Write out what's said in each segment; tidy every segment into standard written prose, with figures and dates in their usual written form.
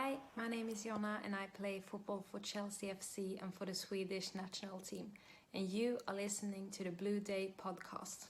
Hi, my name is Jonna and I play football for Chelsea FC and for the Swedish national team. And you are listening to the Blue Day podcast.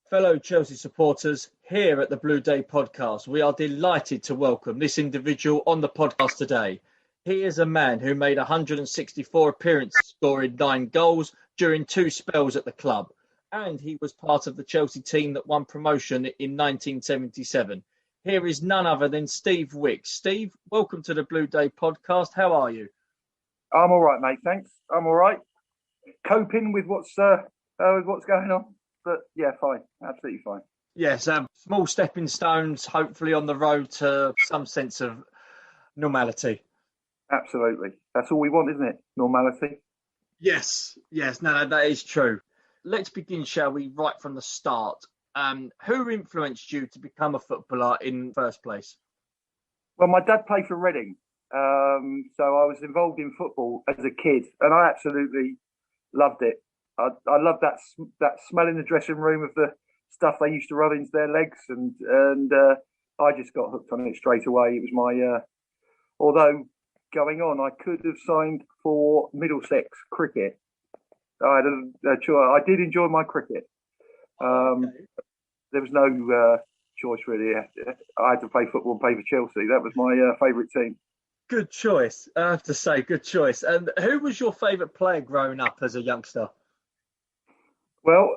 Fellow Chelsea supporters, here at the Blue Day podcast, we are delighted to welcome this individual on the podcast today. He is a man who made 164 appearances, scoring 9 goals during 2 spells at the club. And he was part of the Chelsea team that won promotion in 1977. Here is none other than Steve Wicks. Steve, welcome to the Blue Day podcast. How are you? I'm all right, mate. Thanks. I'm all right. Coping with what's going on. But yeah, fine. Absolutely fine. Yes, small stepping stones, hopefully on the road to some sense of normality. Absolutely. That's all we want, isn't it? Normality. Yes, no, that is true. Let's begin, shall we, right from the start. Who influenced you to become a footballer in the first place? Well, my dad played for Reading. So I was involved in football as a kid and I absolutely loved it. I love that smell in the dressing room of the stuff they used to rub into their legs, and I just got hooked on it straight away. It was my although going on, I could have signed for Middlesex cricket. I did enjoy my cricket. Okay. There was no choice really. I had to play football and play for Chelsea. That was my favourite team. Good choice. I have to say, good choice. And who was your favourite player growing up as a youngster? Well,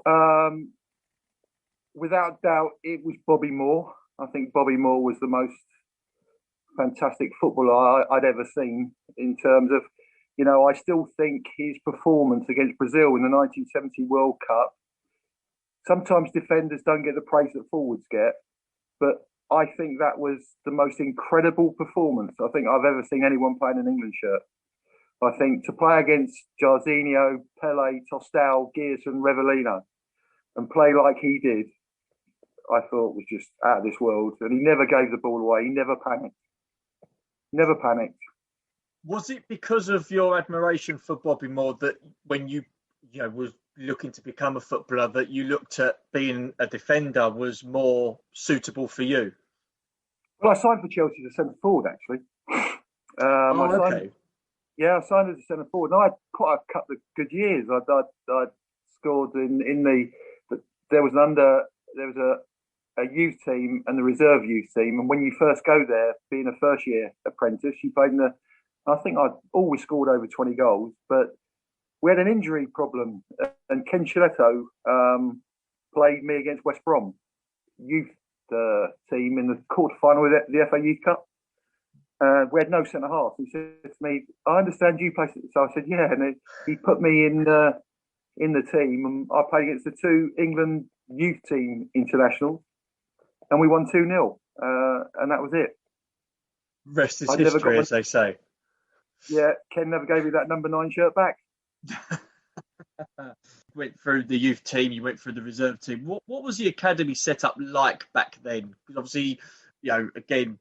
without doubt, it was Bobby Moore. I think Bobby Moore was the most fantastic footballer I'd ever seen in terms of, I still think his performance against Brazil in the 1970 World Cup, sometimes defenders don't get the praise that forwards get, but I think that was the most incredible performance I think I've ever seen anyone play in an England shirt. I think to play against Jarzinho, Pele, Tostão, Gerson, Revellino and play like he did, I thought was just out of this world. And he never gave the ball away. He never panicked. Never panicked. Was it because of your admiration for Bobby Moore that when you was looking to become a footballer that you looked at being a defender was more suitable for you? Well, I signed for Chelsea as a centre forward, actually. Okay. I signed as a centre forward. And I had quite a couple of good years. I scored in there was a youth team and the reserve youth team. And when you first go there, being a first year apprentice, you played I think I'd always scored over 20 goals. But we had an injury problem. And Ken Chiletto played me against West Brom youth team in the quarter-final of the FA Youth Cup. We had no centre half. He said to me, "I understand you play." So I said, "Yeah." And he put me in the team, and I played against the 2 England youth team internationals, and we won 2-0, and that was it. Rest is history, as they say. Yeah, Ken never gave me that number 9 shirt back. Went through the youth team, you went through the reserve team. What was the academy setup like back then? Because obviously, again,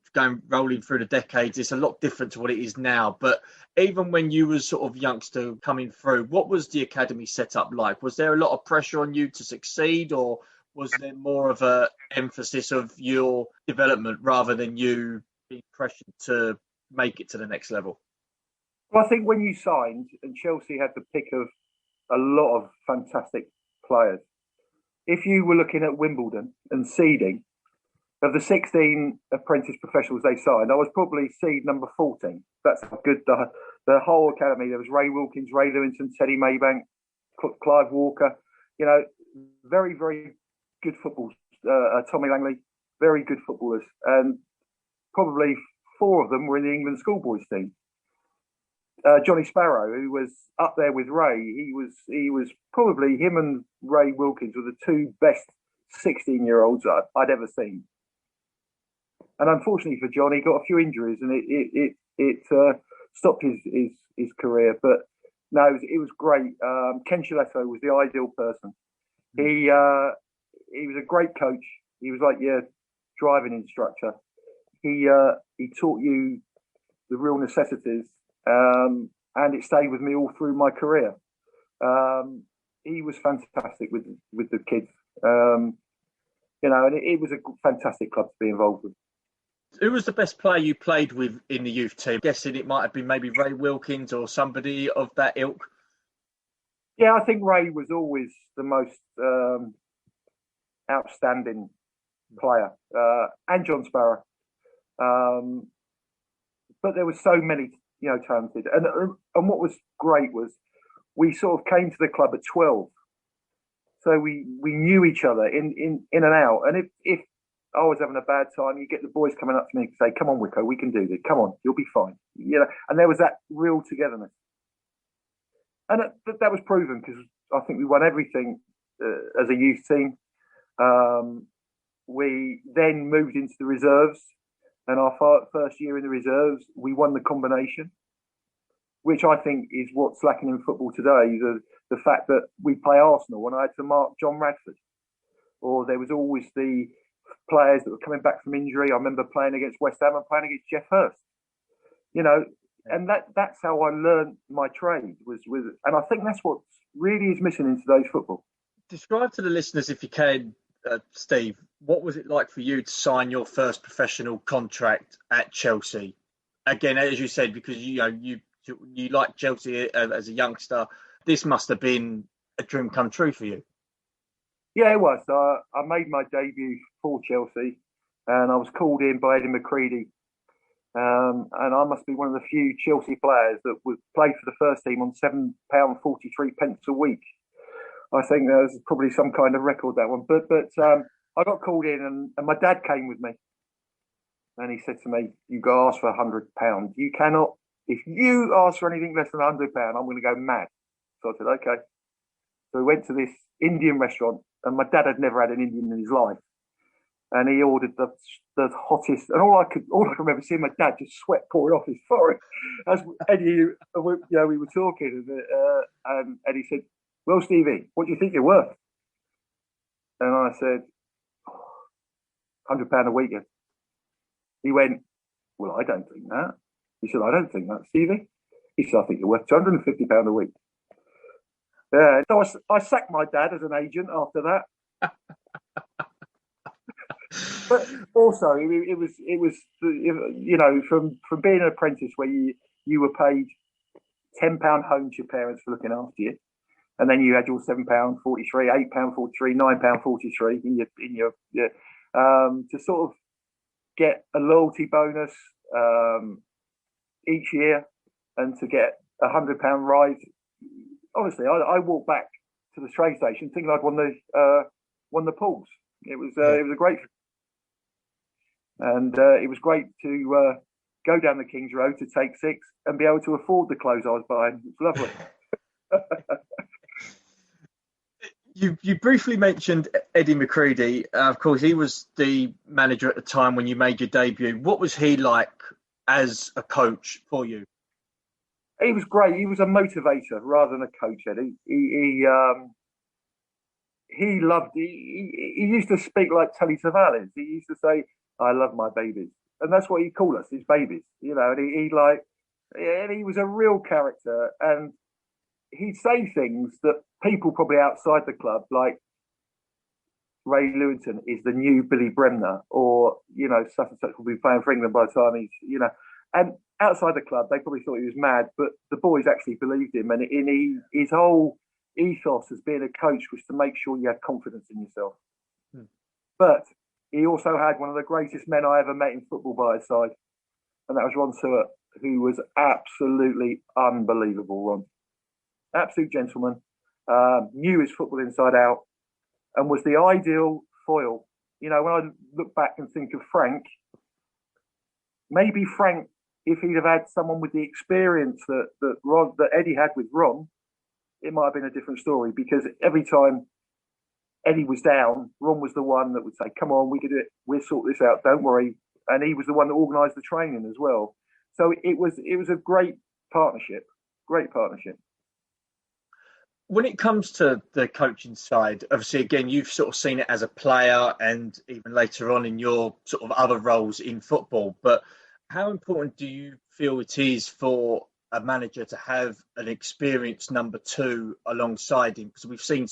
rolling through the decades, it's a lot different to what it is now. But even when you were sort of youngster coming through, what was the academy setup like? Was there a lot of pressure on you to succeed, or was there more of a emphasis of your development rather than you being pressured to make it to the next level? Well, I think when you signed, and Chelsea had the pick of a lot of fantastic players, if you were looking at Wimbledon and seeding, of the 16 apprentice professionals they signed, I was probably seed number 14. That's how good the whole academy. There was Ray Wilkins, Ray Lewington, Teddy Maybank, Clive Walker. Very, very good footballers. Tommy Langley, very good footballers. And probably 4 of them were in the England schoolboys team. Johnny Sparrow, who was up there with Ray. He was probably, him and Ray Wilkins were the two best 16-year-olds I'd ever seen. And unfortunately for John, he got a few injuries, and it stopped his career. But no, it was great. Ken Chiletto was the ideal person. He was a great coach. He was like your driving instructor. He taught you the real necessities, and it stayed with me all through my career. He was fantastic with the kids, and it was a fantastic club to be involved with. Who was the best player you played with in the youth team? I'm guessing it might have been maybe Ray Wilkins or somebody of that ilk. Yeah, I think Ray was always the most outstanding player, and John Sparrow. But there were so many, talented. And what was great was we sort of came to the club at 12. So we knew each other in and out. And if I was having a bad time, you get the boys coming up to me and say, "Come on, Wicko, we can do this. Come on, you'll be fine." And there was that real togetherness. And that was proven, because I think we won everything as a youth team. We then moved into the reserves, and our first year in the reserves, we won the combination, which I think is what's lacking in football today. The fact that we play Arsenal and I had to mark John Radford, or there was always the players that were coming back from injury. I remember playing against West Ham and playing against Jeff Hurst, and that's how I learned my trade and I think that's what really is missing in today's football. Describe to the listeners, if you can, Steve, what was it like for you to sign your first professional contract at Chelsea? Again, as you said, because you liked Chelsea as a youngster, this must have been a dream come true for you. Yeah, it was. I made my debut for Chelsea, and I was called in by Eddie McCready. And I must be one of the few Chelsea players that would play for the first team on £7.43 a week. I think there's probably some kind of record, that one. But I got called in, and my dad came with me. And he said to me, "You got to ask for £100. You cannot, if you ask for anything less than £100, I'm going to go mad." So I said, "Okay." So we went to this Indian restaurant, and my dad had never had an Indian in his life. And he ordered the hottest, and all I can remember seeing my dad just sweat pouring off his forehead. As Eddie, we were talking, and Eddie said, "Well, Stevie, what do you think you're worth?" And I said, £100 a week. He went, "Well, I don't think that." He said, "I don't think that, Stevie." He said, "I think you're worth £250 a week." Yeah, so I sacked my dad as an agent after that. But also, it was from being an apprentice where you were paid £10 home to your parents for looking after you, and then you had your £7.43, £8.43, £9.43 in your to sort of get a loyalty bonus each year, and to get £100 ride. Honestly, I walked back to the train station thinking I'd won the pools. It was a great. And it was great to go down the King's Road to Take 6 and be able to afford the clothes I was buying. It's lovely. You briefly mentioned Eddie McCready. Of course, he was the manager at the time when you made your debut. What was he like as a coach for you? He was great. He was a motivator rather than a coach, Eddie. He loved. He used to speak like Telly Savalas. He used to say, "I love my babies," and that's what he called us, his babies. And he was a real character, and he'd say things that people probably outside the club, like Ray Lewington is the new Billy Bremner, or such and such will be playing for England by the time he's and outside the club they probably thought he was mad, but the boys actually believed him, and his whole ethos as being a coach was to make sure you had confidence in yourself. But he also had one of the greatest men I ever met in football by his side, and that was Ron Stewart, who was absolutely unbelievable. Ron, absolute gentleman, knew his football inside out, and was the ideal foil. When I look back and think of Frank, maybe Frank if he'd have had someone with the experience that Eddie had with Ron, it might have been a different story, because every time Eddie was down, Ron was the one that would say, "Come on, we can do it. We'll sort this out. Don't worry." And he was the one that organised the training as well. So it was a great partnership. Great partnership. When it comes to the coaching side, obviously, again, you've sort of seen it as a player and even later on in your sort of other roles in football. But how important do you feel it is for a manager to have an experienced number two alongside him? Because we've seen,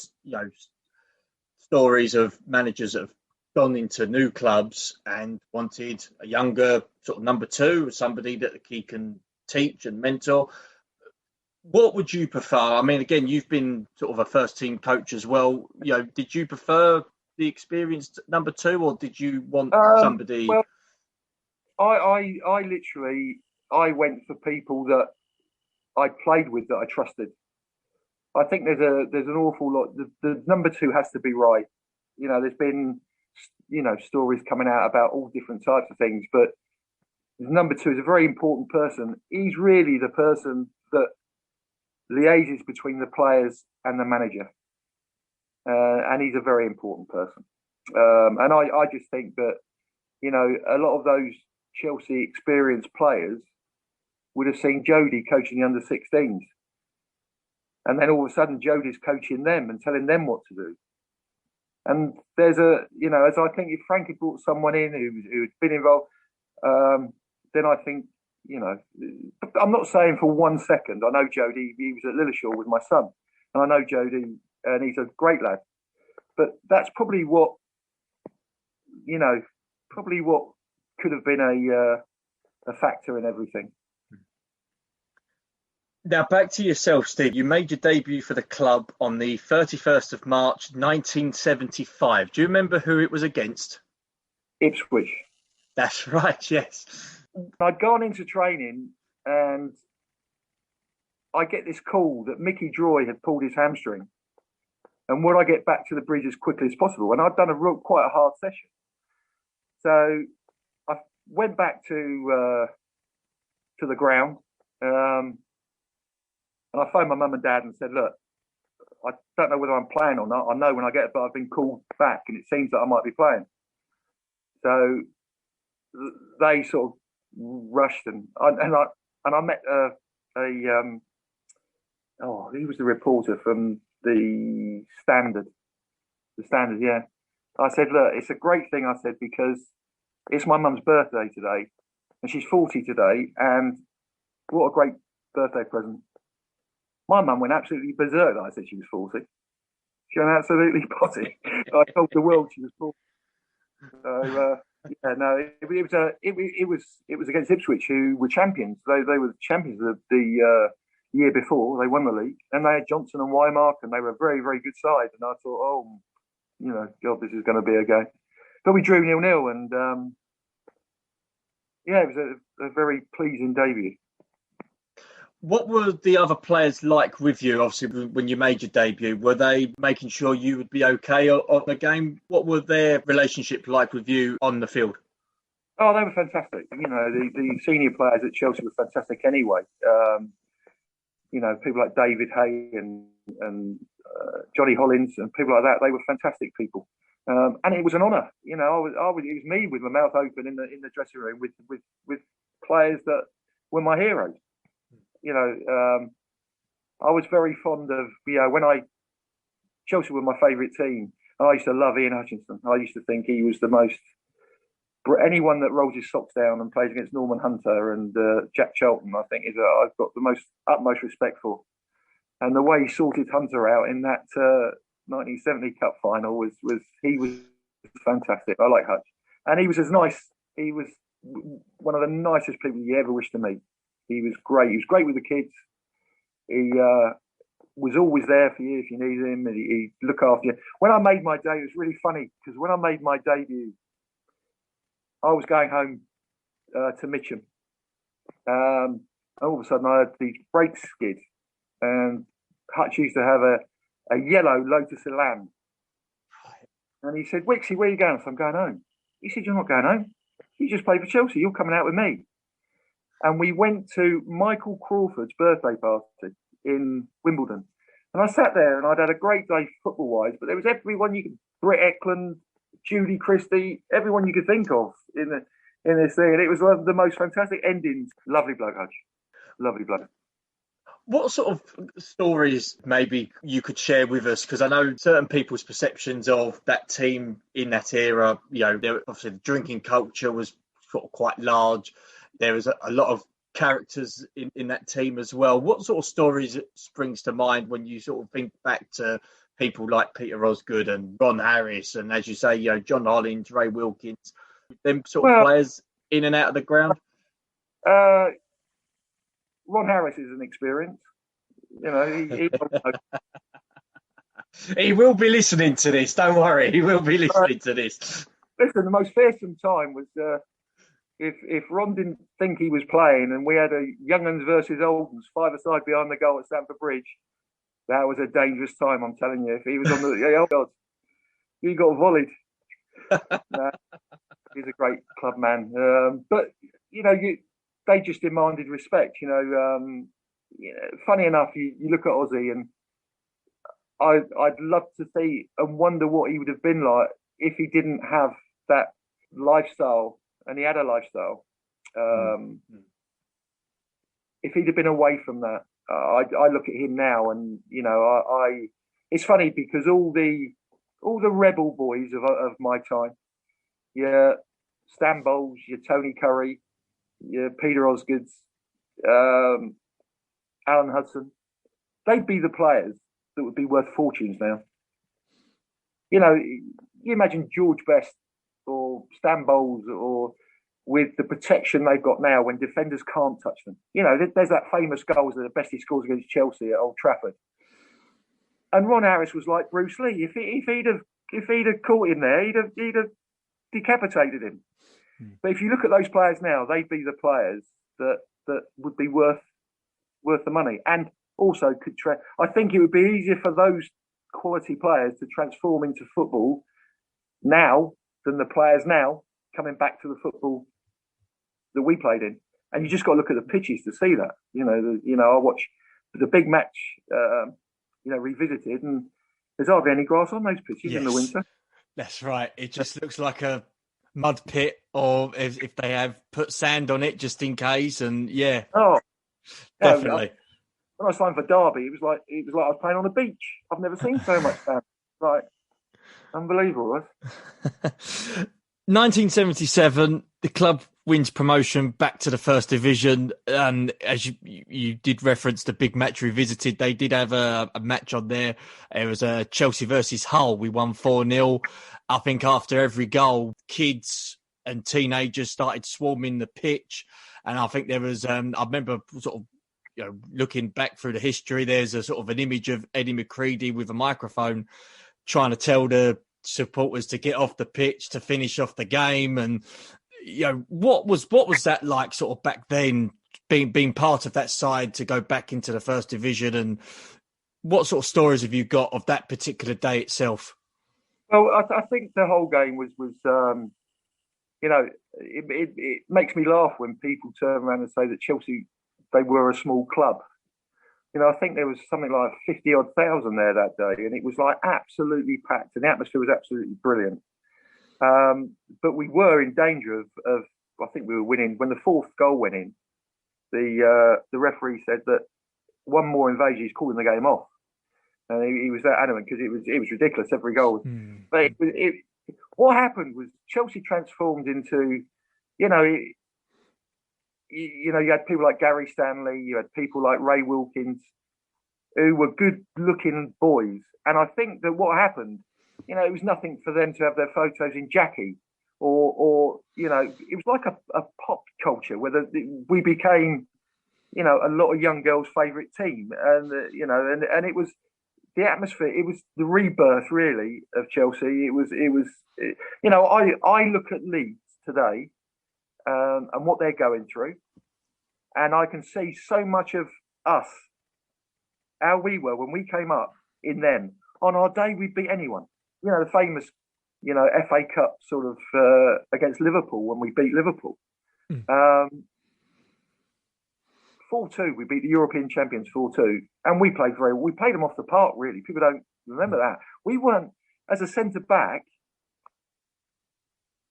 stories of managers that have gone into new clubs and wanted a younger sort of number two, somebody that he can teach and mentor. What would you prefer? I mean, again, you've been sort of a first team coach as well. Did you prefer the experienced number two, or did you want somebody? Well, I literally went for people that I played with, that I trusted. I think there's an awful lot. The number two has to be right. There's been stories coming out about all different types of things, but number two is a very important person. He's really the person that liaises between the players and the manager, and he's a very important person. And I just think that a lot of those Chelsea experienced players would have seen Jody coaching the under 16s, and then all of a sudden Jody's coaching them and telling them what to do. And there's as I think if Frank had brought someone in who'd been involved, then I think, I'm not saying for 1 second. I know Jody, he was at Lilleshall with my son, and I know Jody, and he's a great lad. But that's probably what could have been a factor in everything. Now, back to yourself, Steve. You made your debut for the club on the 31st of March, 1975. Do you remember who it was against? Ipswich. That's right, yes. I'd gone into training and I get this call that Mickey Droy had pulled his hamstring, and would I get back to the bridge as quickly as possible? And I'd done quite a hard session. So I went back to the ground, and I phoned my mum and dad and said, "Look, I don't know whether I'm playing or not. I know when I get it, but I've been called back and it seems that I might be playing." So they sort of rushed and I met he was the reporter from the Standard. The Standard, yeah. I said, "Look, it's a great thing," I said, "because it's my mum's birthday today and she's 40 today, and what a great birthday present." My mum went absolutely berserk that I said she was 40. She went absolutely potty. I told the world she was 40. So it was against Ipswich, who were champions. They were the champions of the year before. They won the league, and they had Johnson and Wymark, and they were a very, very good side. And I thought, God, this is going to be a game. But we drew 0-0, and it was a very pleasing debut. What were the other players like with you, obviously, when you made your debut? Were they making sure you would be okay on the game? What were their relationship like with you on the field? Oh, they were fantastic. The senior players at Chelsea were fantastic anyway. People like David Hay and Johnny Hollins and people like that, they were fantastic people. And it was an honour. It was me with my mouth open in the dressing room with players that were my heroes. I was very fond of, Chelsea were my favourite team. And I used to love Ian Hutchinson. I used to think he was the most, anyone that rolls his socks down and plays against Norman Hunter and Jack Charlton, I think I've got the utmost respect for. And the way he sorted Hunter out in that 1970 Cup final was fantastic. I like Hutch. And he was he was one of the nicest people you ever wish to meet. He was great. He was great with the kids. He was always there for you if you needed him. And he'd look after you. When I made my debut, it was really funny because when I made my debut, I was going home to Mitcham. And all of a sudden, I had these brakes skid. And Hutch used to have a yellow Lotus Elan. And he said, "Wixie, where are you going?" So I'm going home. He said, "You're not going home. You just played for Chelsea. You're coming out with me." and we went to Michael Crawford's birthday party in Wimbledon. And I sat there and I'd had a great day football-wise, but there was everyone you could, Britt Eklund, Judy Christie, everyone you could think of in this thing. And it was one of the most fantastic endings. Lovely bloke, Hutch. Lovely bloke. What sort of stories maybe you could share with us? Because I know certain people's perceptions of that team in that era, obviously the drinking culture was sort of quite large. There was a lot of characters in that team as well. What sort of stories springs to mind when you sort of think back to people like Peter Osgood and Ron Harris and, as you say, John Hollins, Ray Wilkins, them sort of players in and out of the ground? Ron Harris is an experience. He will be listening to this. Don't worry, he will be listening to this. Listen, the most fearsome time was if Ron didn't think he was playing and we had a Young Uns versus Old Uns 5-a-side behind the goal at Stamford Bridge. That was a dangerous time, I'm telling you. If he was on the oh God, he got volleyed. He's a great club man, but they just demanded respect. Funny enough, you look at Ozzy, and I'd love to see and wonder what he would have been like if he didn't have that lifestyle, and he had a lifestyle. If he'd have been away from that, I look at him now, and it's funny because all the rebel boys of my time, Stan Bowles, your Tony Curry, your Peter Osgoods, Alan Hudson, they'd be the players that would be worth fortunes now. You imagine George Best or Stan Bowles, or with the protection they've got now when defenders can't touch them. There's that famous goal that the best he scores against Chelsea at Old Trafford. And Ron Harris was like Bruce Lee. If he'd have caught him there, he'd have decapitated him. But if you look at those players now, they'd be the players that would be worth the money, and also could I think it would be easier for those quality players to transform into football now than the players now coming back to the football that we played in. And you just got to look at the pitches to see that. I watch the big match, revisited, and there's hardly any grass on those pitches in the winter. That's right. It just looks like a mud pit, or if they have put sand on it just in case. And definitely. When I signed for Derby, it was like I was playing on a beach. I've never seen so much sand. Like, unbelievable, right? 1977, the club wins promotion back to the First Division, and as you did reference the big match revisited, they did have a match on there. It was Chelsea versus Hull. We won 4-0. I think after every goal, kids and teenagers started swarming the pitch, and I think there was I remember sort of looking back through the history, there's a sort of an image of Eddie McCready with a microphone trying to tell the supporters to get off the pitch to finish off the game. And what was that like sort of back then, being part of that side to go back into the First Division, and what sort of stories have you got of that particular day itself? Well, I think the whole game was it makes me laugh when people turn around and say that Chelsea, they were a small club. I think there was something like 50-odd thousand there that day, and it was like absolutely packed, and the atmosphere was absolutely brilliant. But we were in danger of I think we were winning when the fourth goal went in. The referee said that one more invasion, he's calling the game off, and he was that adamant because it was ridiculous, every goal. But what happened was Chelsea transformed into, you had people like Gary Stanley, you had people like Ray Wilkins, who were good-looking boys. And I think that what happened, it was nothing for them to have their photos in Jackie, or it was like a pop culture where we became, a lot of young girls' favourite team, and and it was the atmosphere. It was the rebirth, really, of Chelsea. I look at Leeds today. And what they're going through. And I can see so much of us, how we were when we came up in them. On our day, we'd beat anyone. The famous, FA Cup sort of against Liverpool when we beat Liverpool. 4-2. We beat the European champions 4-2, and we played them off the park. Really, people don't remember that. We weren't, as a centre back.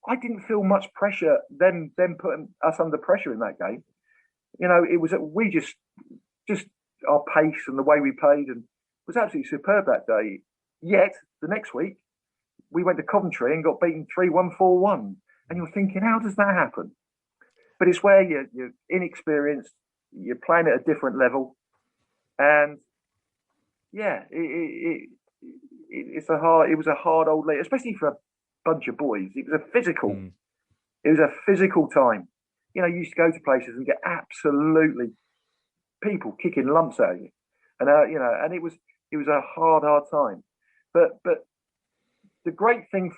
I didn't feel much pressure. Them putting us under pressure in that game. It was we just our pace and the way we played, and it was absolutely superb that day. Yet the next week we went to Coventry and got beaten 3-1, 4-1, and you're thinking, how does that happen? But it's where you're inexperienced, you're playing at a different level, and yeah, it was a hard old league, especially for a bunch of boys. It was a physical time. You used to go to places and get absolutely people kicking lumps at you, and and it was a hard time. But the great thing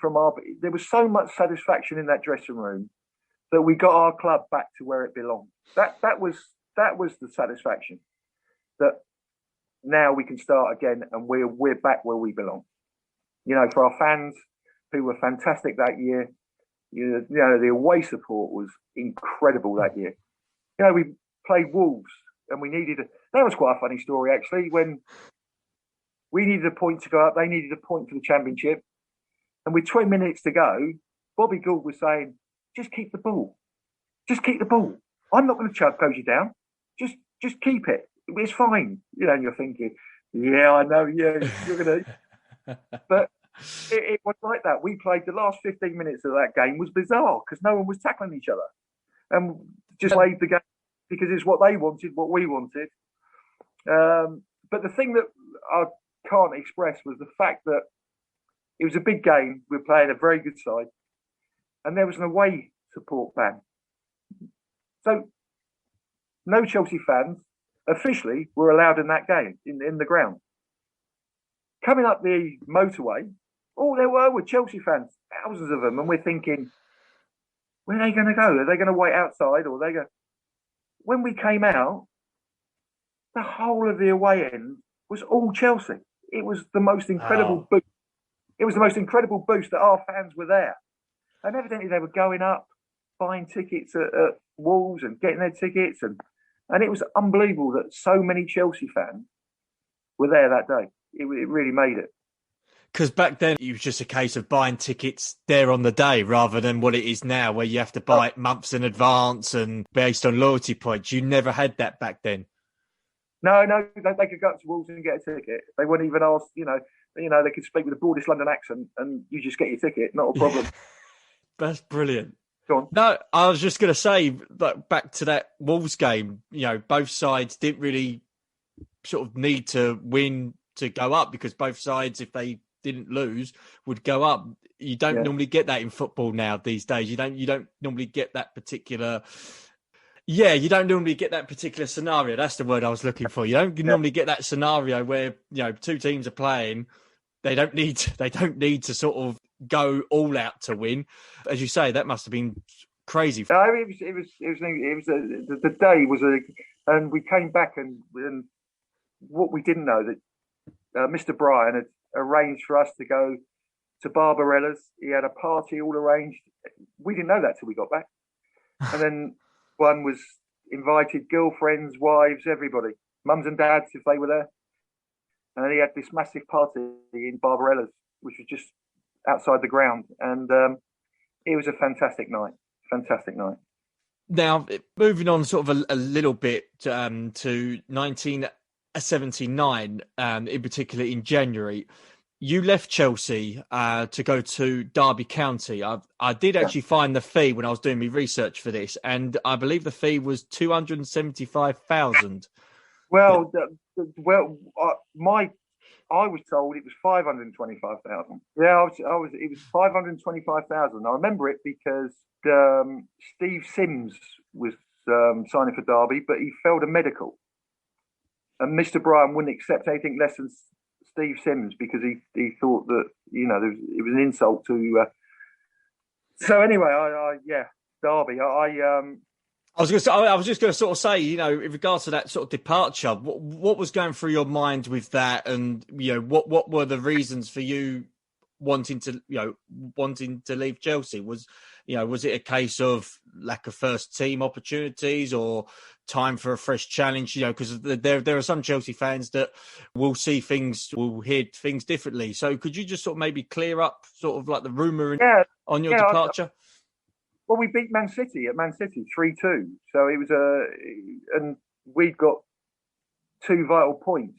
there was so much satisfaction in that dressing room that we got our club back to where it belonged. That was the satisfaction, that now we can start again and we're back where we belong. For our fans who were fantastic that year, the away support was incredible that year. We played Wolves and that was quite a funny story actually, when we needed a point to go up, they needed a point for the championship, and with 20 minutes to go, Bobby Gould was saying, just keep the ball. I'm not going to close you down. Just keep it. It's fine. And you're thinking, yeah, I know, yeah, you're going to. But it was like that. We played the last 15 minutes of that game was bizarre because no one was tackling each other. And just played the game because it's what they wanted, what we wanted. But the thing that I can't express was the fact that it was a big game. We were playing a very good side. And there was an away support ban. So no Chelsea fans officially were allowed in that game, in the ground. Coming up the motorway, all there were Chelsea fans, thousands of them. And we're thinking, where are they going to go? Are they going to wait outside? Or they go? When we came out, the whole of the away end was all Chelsea. It was the most incredible boost. It was the most incredible boost that our fans were there. And evidently they were going up, buying tickets at Wolves and getting their tickets. And it was unbelievable that so many Chelsea fans were there that day. It really made it. Because back then it was just a case of buying tickets there on the day rather than what it is now, where you have to buy it months in advance and based on loyalty points. You never had that back then. No, they could go up to Wolves and get a ticket. They wouldn't even ask, they could speak with a broadest London accent and you just get your ticket, not a problem. That's brilliant. Go on. No, I was just going to say, back to that Wolves game, both sides didn't really sort of need to win to go up because both sides, if they didn't lose, would go up. You don't normally get that in football now these days. You don't normally get that particular... Yeah, you don't normally get that particular scenario. That's the word I was looking for. You don't normally get that scenario where, two teams are playing. They don't need to sort of go all out to win. As you say, that must have been crazy. It was the day was and we came back and what we didn't know that Mr. Bryan had arranged for us to go to Barbarella's. He had a party all arranged. We didn't know that till we got back. And then one was invited girlfriends, wives, everybody, mums and dads if they were there. And he had this massive party in Barbarella's, which was just outside the ground. And it was a fantastic night. Now, moving on sort of a little bit to 1979, in particular in January, you left Chelsea to go to Derby County. I did actually find the fee when I was doing my research for this, and I believe the fee was $275,000. Well, I was told it was $525,000. Yeah, it was $525,000. I remember it because Steve Sims was signing for Derby, but he failed a medical, and Mr. Bryan wouldn't accept anything less than Steve Sims because he thought that it was an insult to. So anyway, Derby. I was just going to sort of say, in regards to that sort of departure, what was going through your mind with that, and what were the reasons for you wanting to leave Chelsea? Was it a case of lack of first team opportunities or time for a fresh challenge? Because there are some Chelsea fans that will hear things differently. So could you just sort of maybe clear up sort of like the rumour on your departure? Well, we beat Man City at Man City 3-2. So it was and we'd got 2 vital points.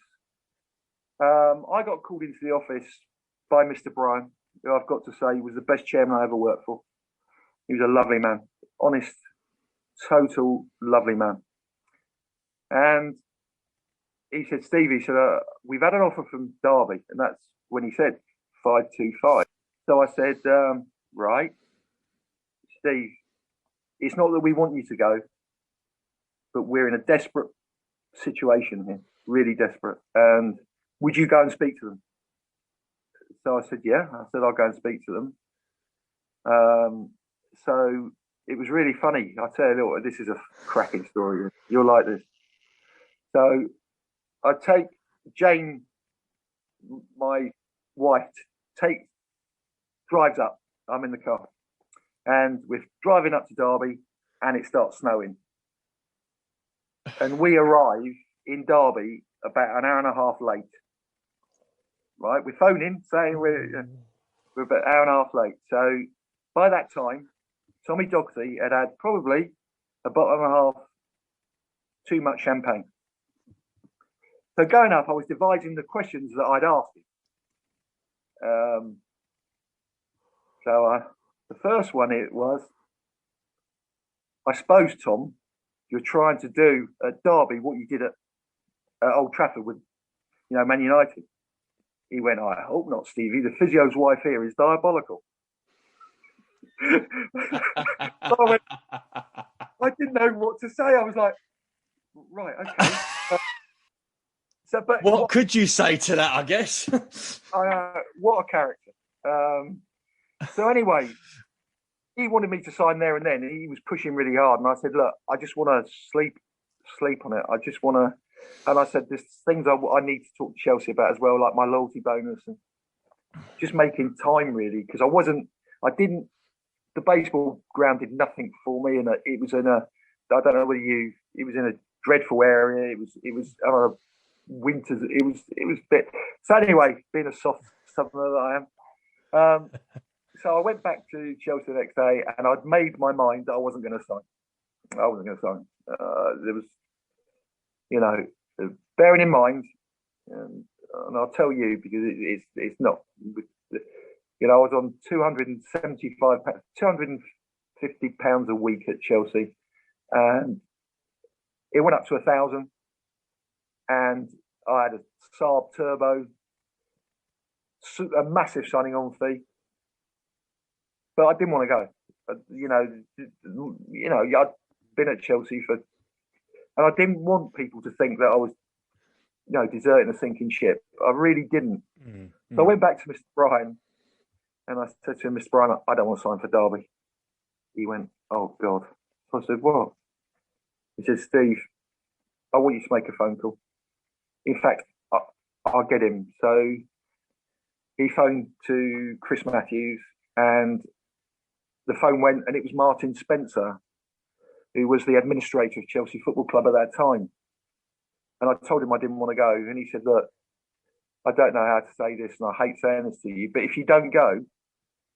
I got called into the office by Mr. Bryan, who I've got to say was the best chairman I ever worked for. He was a lovely man, honest, total lovely man. And he said, Steve, we've had an offer from Derby, and that's when he said 525. So I said, right, Steve, it's not that we want you to go, but we're in a desperate situation here, really desperate. And would you go and speak to them? So I said, yeah. I said, I'll go and speak to them. So it was really funny. I'll tell you what, this is a cracking story. You'll like this. So I take Jane, my wife, drives up. I'm in the car. And we're driving up to Derby and it starts snowing. And we arrive in Derby about an hour and a half late. Right, we're phoning saying we're about an hour and a half late. So by that time, Tommy Doxey had probably a bottle and a half too much champagne. So going up, I was devising the questions that I'd asked him. The first one it was, I suppose, Tom, you're trying to do at Derby what you did at Old Trafford with, Man United. He went, I hope not, Stevie. The physio's wife here is diabolical. So I didn't know what to say. I was like, right, okay. But what could you say to that, I guess? What a character. So anyway, he wanted me to sign there and then. He was pushing really hard. And I said, look, I just want to sleep on it. I just want to. And I said, there's things I need to talk to Chelsea about as well, like my loyalty bonus and just making time really, because the baseball ground did nothing for me. And it was I don't know whether it was in a dreadful area. It was winters. It was a bit. So anyway, being a soft southerner that I am. So I went back to Chelsea the next day and I'd made my mind that I wasn't going to sign. There was, bearing in mind, and I'll tell you because it's not, I was on £250 a week at Chelsea, and it went up to 1,000, and I had a Saab Turbo, a massive signing on fee, but I didn't want to go. I'd been at Chelsea and I didn't want people to think that I was, deserting a sinking ship. I really didn't. Mm-hmm. So I went back to Mr. Bryan and I said to him, Mr. Bryan, I don't want to sign for Derby. He went, oh God. So I said, what? He said, Steve, I want you to make a phone call. In fact, I'll get him. So he phoned to Chris Matthews and the phone went and it was Martin Spencer, who was the administrator of Chelsea Football Club at that time. And I told him I didn't want to go. And he said, look, I don't know how to say this and I hate saying this to you, but if you don't go,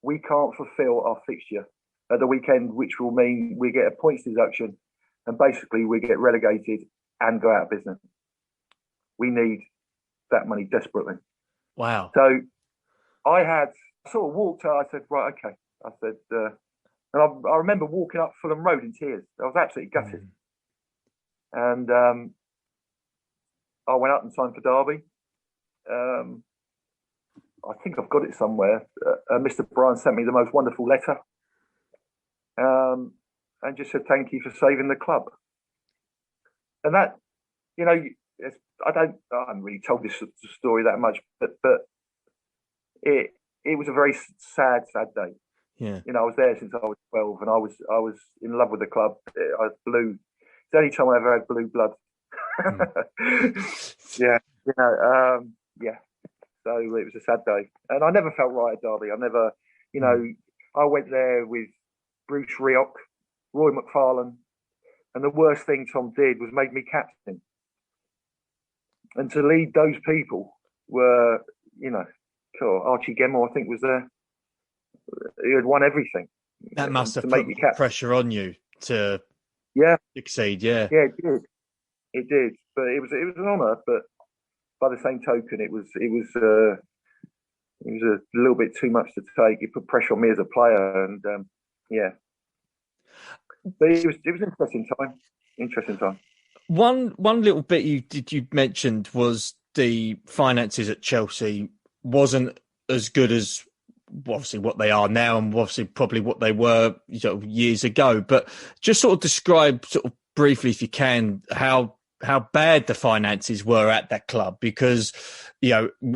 we can't fulfil our fixture at the weekend, which will mean we get a points deduction and basically we get relegated and go out of business. We need that money desperately. Wow. So I sort of walked out. I said, right, okay. I said, and I remember walking up Fulham Road in tears. I was absolutely gutted. And I went up and signed for Derby. I think I've got it somewhere. Mr. Bryan sent me the most wonderful letter and just said, thank you for saving the club. And that, I haven't really told this story that much, but it was a very sad day. Yeah. I was there since I was 12 and I was in love with the club. I was blue. It's the only time I ever had blue blood. Yeah. Yeah. So it was a sad day. And I never felt right at Derby. I never, I went there with Bruce Rioch, Roy McFarlane, and the worst thing Tom did was make me captain. And to lead those people were, Archie Gemmell, I think, was there. He had won everything. That must have put pressure on you to succeed. Yeah, it did. It did, but it was an honour. But by the same token, it was a little bit too much to take. It put pressure on me as a player, and but it was an interesting time. Interesting time. One little bit you mentioned was the finances at Chelsea wasn't as good as obviously what they are now, and obviously probably what they were years ago. But just sort of describe briefly, if you can, how bad the finances were at that club, because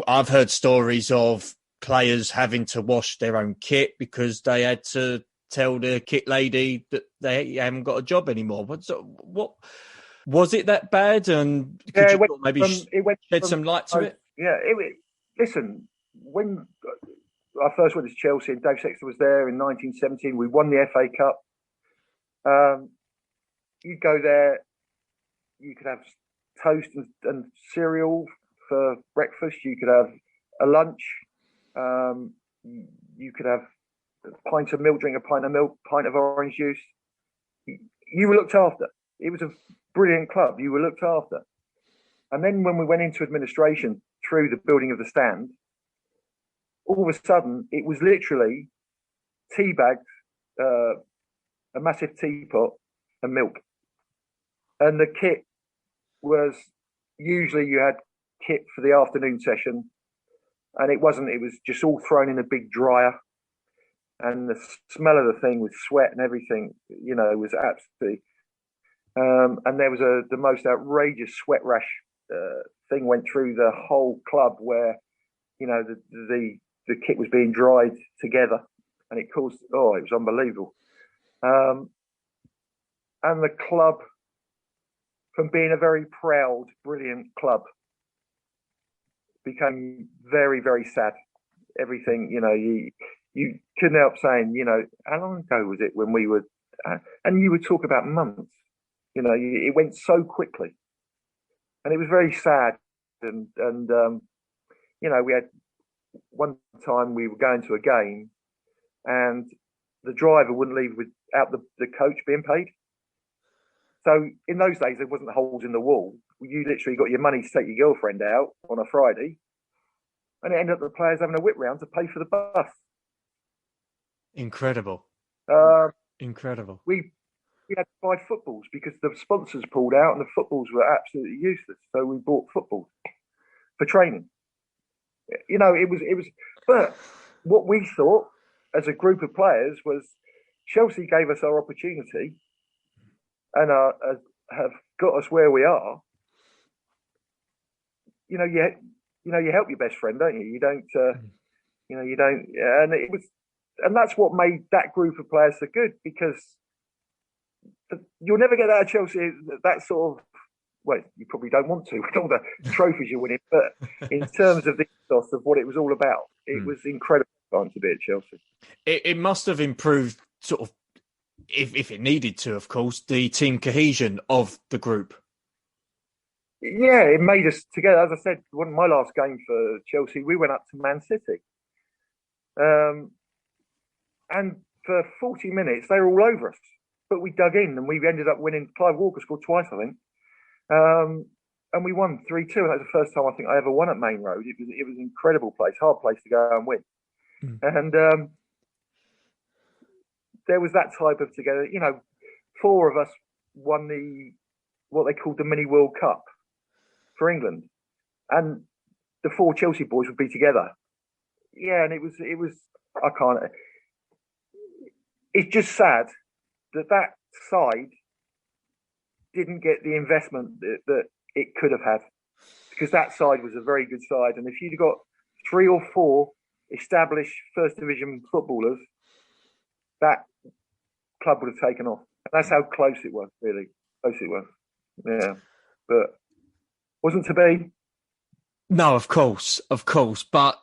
I've heard stories of players having to wash their own kit because they had to tell the kit lady that they haven't got a job anymore. What was it that bad? And could you maybe shed some light to it? Yeah, listen, when I first went to Chelsea and Dave Sexton was there in 1917, we won the FA Cup. You'd go there, you could have toast and cereal for breakfast. You could have a lunch. You could have a pint of milk, drink a pint of milk, pint of orange juice. You were looked after. It was a brilliant club. You were looked after. And then when we went into administration through the building of the stand, all of a sudden it was literally tea bags, a massive teapot, and milk. And the kit was usually you had kit for the afternoon session, and it was just all thrown in a big dryer. And the smell of the thing with sweat and everything, was absolutely. And there was the most outrageous sweat rash thing went through the whole club, where the kit was being dried together, and it caused it was unbelievable. And the club, from being a very proud, brilliant club, became very, very sad. Everything, you couldn't help saying, how long ago was it when we were, and you would talk about months. It went so quickly, and it was very sad. And we had one time we were going to a game, and the driver wouldn't leave without the coach being paid. So in those days, there wasn't holes in the wall. You literally got your money to take your girlfriend out on a Friday, and it ended up the players having a whip round to pay for the bus. Incredible. Incredible. We had to buy footballs because the sponsors pulled out, and the footballs were absolutely useless. So we bought footballs for training. It was. But what we thought as a group of players was Chelsea gave us our opportunity, and have got us where we are. You help your best friend, don't you? You don't. You don't. And it was, and that's what made that group of players so good, because you'll never get that at Chelsea. That sort of, well, you probably don't want to with all the trophies you're winning, but in terms of the ethos of what it was all about, it was incredible time to be at Chelsea. It must have improved, sort of, if it needed to, of course, the team cohesion of the group. Yeah, it made us together. As I said, my last game for Chelsea, we went up to Man City. And for 40 minutes, they were all over us. But we dug in, and we ended up winning. Clive Walker scored twice, I think. And we won 3-2. And that was the first time I think I ever won at Main Road. It was an incredible place, hard place to go and win. And there was that type of together. 4 of us won what they called the Mini World Cup for England, and the 4 Chelsea boys would be together. Yeah, and it was. I can't. It's just sad that side didn't get the investment that it could have had, because that side was a very good side. And if you'd got 3 or 4 established first division footballers, that club would have taken off. And that's how close it was, really. Close it was. Yeah. But wasn't to be. No, of course. But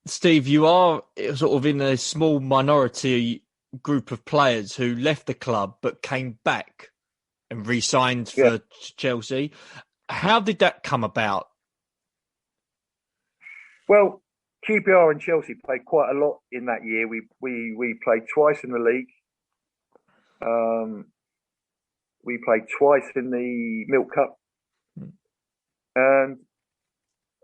Steve, you are sort of in a small minority group of players who left the club but came back and re-signed Yeah. for Chelsea. How did that come about? Well, QPR and Chelsea played quite a lot in that year. We played twice in the league. We played twice in the Milk Cup, and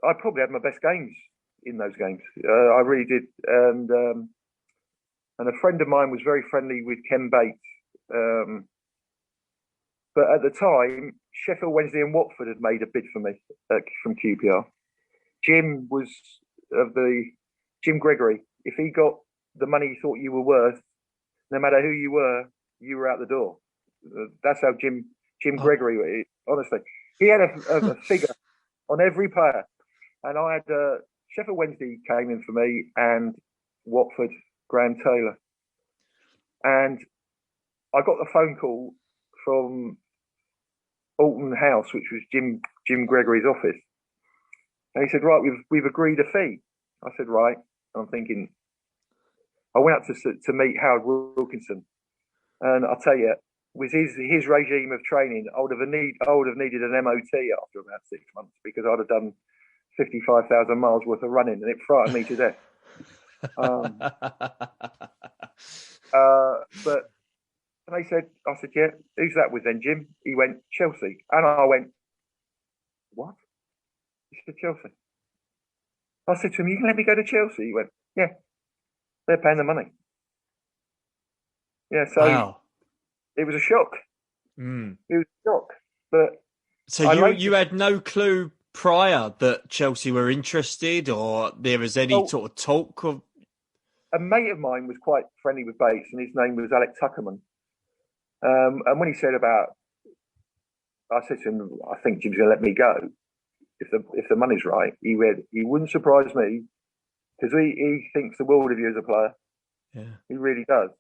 I probably had my best games in those games. I really did, and a friend of mine was very friendly with Ken Bates. But at the time, Sheffield Wednesday and Watford had made a bid for me from QPR. Jim was Jim Gregory. If he got the money he thought you were worth, no matter who you were out the door. That's how Jim Gregory. Honestly, he had a figure on every player, and I had Sheffield Wednesday came in for me, and Watford, Graham Taylor, and I got the phone call from Alton House, which was Jim Gregory's office, and he said, "Right, we've agreed a fee." I said, "Right." I'm thinking. I went up to meet Howard Wilkinson, and I'll tell you, with his regime of training, I would have needed an MOT after about 6 months, because I'd have done 55,000 miles worth of running, and it frightened me to death. But I said, "Yeah, who's that with then, Jim?" He went, "Chelsea," and I went, "What?" He said, "Chelsea." I said to him, "You can let me go to Chelsea?" He went, "Yeah, they're paying the money." Yeah, so Wow. it was a shock. Mm. It was a shock, but so you had no clue prior that Chelsea were interested, or there was any sort of talk of? A mate of mine was quite friendly with Bates, and his name was Alex Tuckerman. And when he said I said to him, "I think Jim's going to let me go if the money's right." He wouldn't surprise me, because he thinks the world of you as a player. Yeah, he really does.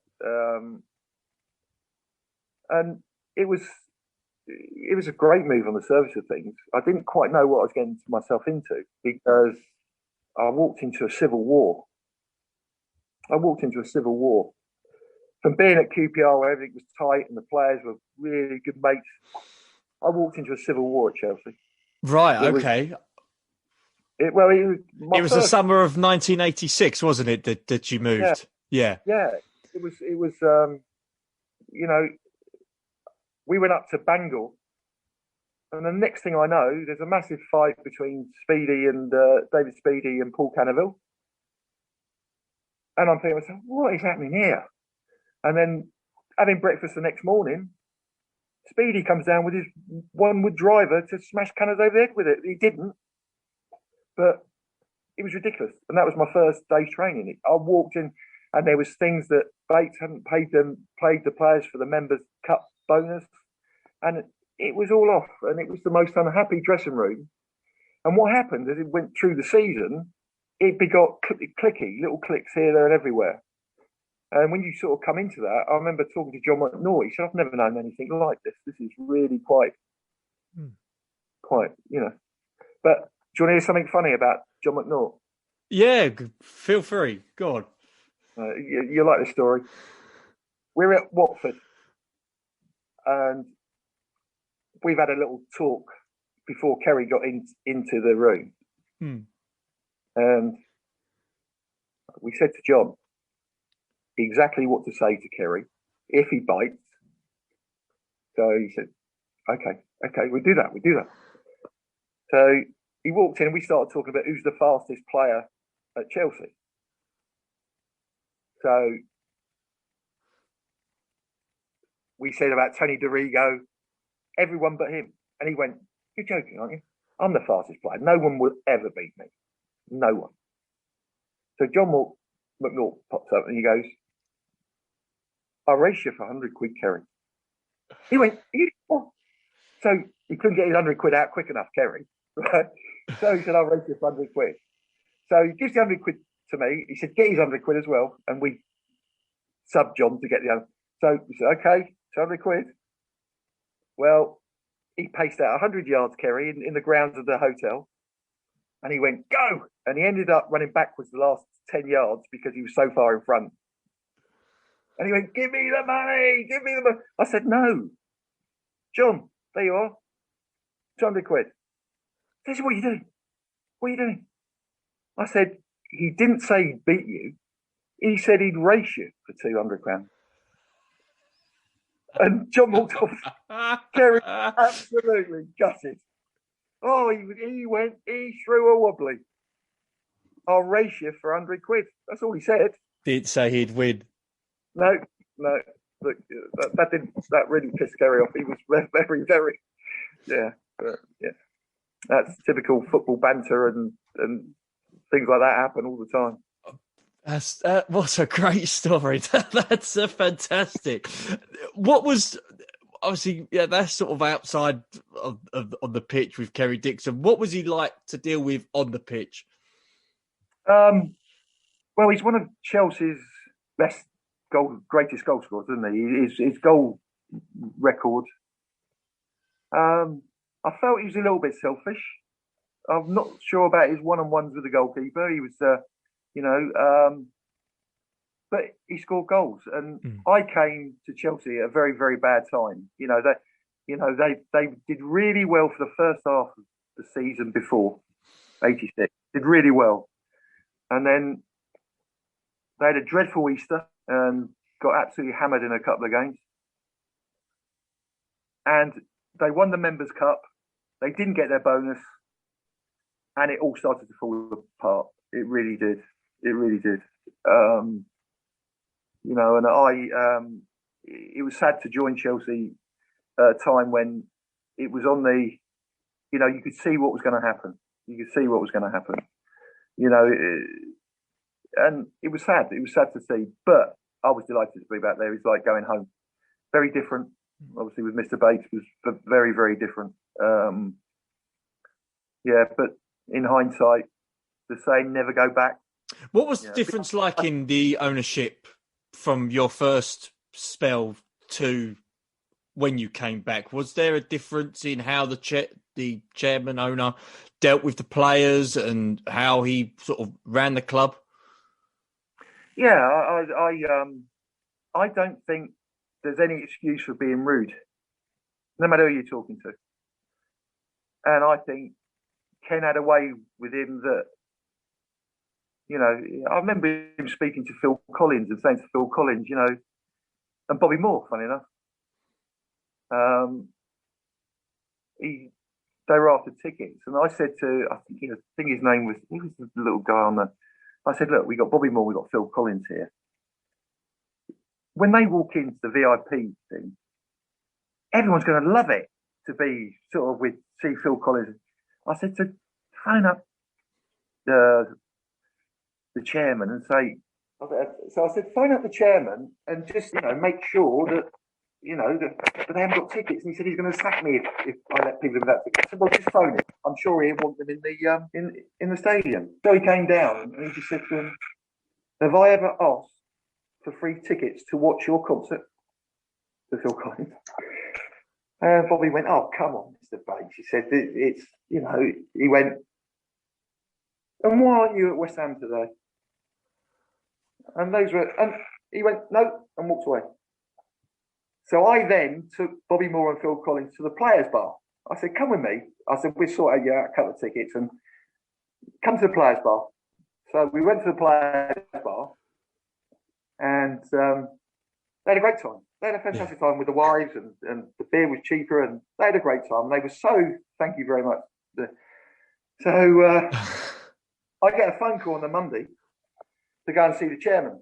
And it was a great move on the surface of things. I didn't quite know what I was getting myself into, because I walked into a civil war. From being at QPR, where everything was tight and the players were really good mates, I walked into a civil war at Chelsea. right. Okay. It was the summer of 1986, wasn't it? That you moved? Yeah. It was. We went up to Bangor, and the next thing I know, there's a massive fight between Speedy and David Speedy and Paul Cannaville. And I'm thinking, what is happening here? And then having breakfast the next morning, Speedy comes down with his one-wood driver to smash Canners over the head with it. He didn't, but it was ridiculous. And that was my first day's training. I walked in, and there was things that Bates hadn't paid the players for the Members' Cup bonus, and it was all off, and it was the most unhappy dressing room. And what happened as it went through the season, it begot clicky, little clicks here, there, and everywhere. And when you sort of come into that, I remember talking to John McNaught. He said, "I've never known anything like this. This is really quite, But do you want to hear something funny about John McNaught? Yeah, feel free. Go on. You like the story. We're at Watford, and we've had a little talk before Kerry got into the room. And we said to John exactly what to say to Kerry if he bites. So he said, okay, we do that. So he walked in, and we started talking about who's the fastest player at Chelsea. So we said about Tony DeRigo, everyone but him. And he went, "You're joking, aren't you? I'm the fastest player. No one will ever beat me. No one." So John McNaught pops up and he goes, "I'll race you for 100 quid, Kerry." He went, "What?" So he couldn't get his 100 quid out quick enough, Kerry. Right? So he said, "I'll race you for 100 quid. So he gives the 100 quid to me. He said, "Get his 100 quid as well." And we sub John to get the other. So we said, "Okay, 100 quid." Well, he paced out 100 yards, Kerry, in the grounds of the hotel. And he went, go! And he ended up running backwards the last 10 yards because he was so far in front. And he went, give me the money, give me the money. I said, no. John, there you are. 200 quid. He said, what are you doing? What are you doing? I said, he didn't say he'd beat you. He said he'd race you for 200 grand. And John walked off. Kerry absolutely gutted. Oh, he threw a wobbly. I'll race you for 100 quid. That's all he said. Didn't say he'd win. No. Look, that really pissed Kerry off. He was very, very, yeah. That's typical football banter and things like that happen all the time. That was a great story. That's fantastic. What was obviously, that's sort of outside of the pitch with Kerry Dixon. What was he like to deal with on the pitch? Well, he's one of Chelsea's greatest goal scorers, isn't he? His goal record. I felt he was a little bit selfish. I'm not sure about his one-on-ones with the goalkeeper. He was, but he scored goals, and I came to Chelsea at a very, very bad time. They did really well for the first half of the season before '86. Did really well, and then they had a dreadful Easter and got absolutely hammered in a couple of games. And they won the Members' Cup. They didn't get their bonus, and it all started to fall apart. It really did. And it was sad to join Chelsea at a time when it was on the, you could see what was going to happen. And it was sad. It was sad to see, but I was delighted to be back there. It's like going home. Very different. Obviously, with Mr. Bates was very, very different. But in hindsight, the saying "never go back." What was the difference like in the ownership from your first spell to when you came back? Was there a difference in how the chairman owner dealt with the players and how he sort of ran the club? Yeah, I don't think there's any excuse for being rude, no matter who you're talking to. And I think Ken had a way with him that, I remember him speaking to Phil Collins and saying to Phil Collins, and Bobby Moore, funny enough, they were after tickets. And I said to, I think his name was, he was the little guy on the, I said, look, we got Bobby Moore, we got Phil Collins here. When they walk into the VIP thing, everyone's going to love it to be sort of see Phil Collins. I said to phone up the chairman and say, so I said, phone up the chairman and just, make sure that, that they haven't got tickets. And he said he's going to sack me if I let people without tickets. I said, well, just phone it. I'm sure he'll want them in the stadium. So he came down and he just said to him, have I ever asked for free tickets to watch your concert? To Phil Collins. And Bobby went, oh, come on, Mr. Bates. He said, it's, he went, and why aren't you at West Ham today? And he went, no, and walked away. So I then took Bobby Moore and Phil Collins to the players' bar. I said, come with me. I said, we'll sort out a couple of tickets and come to the players' bar. So we went to the players' bar and they had a great time. They had a fantastic time with the wives and the beer was cheaper and they had a great time. They were so, thank you very much. So I get a phone call on the Monday to go and see the chairman.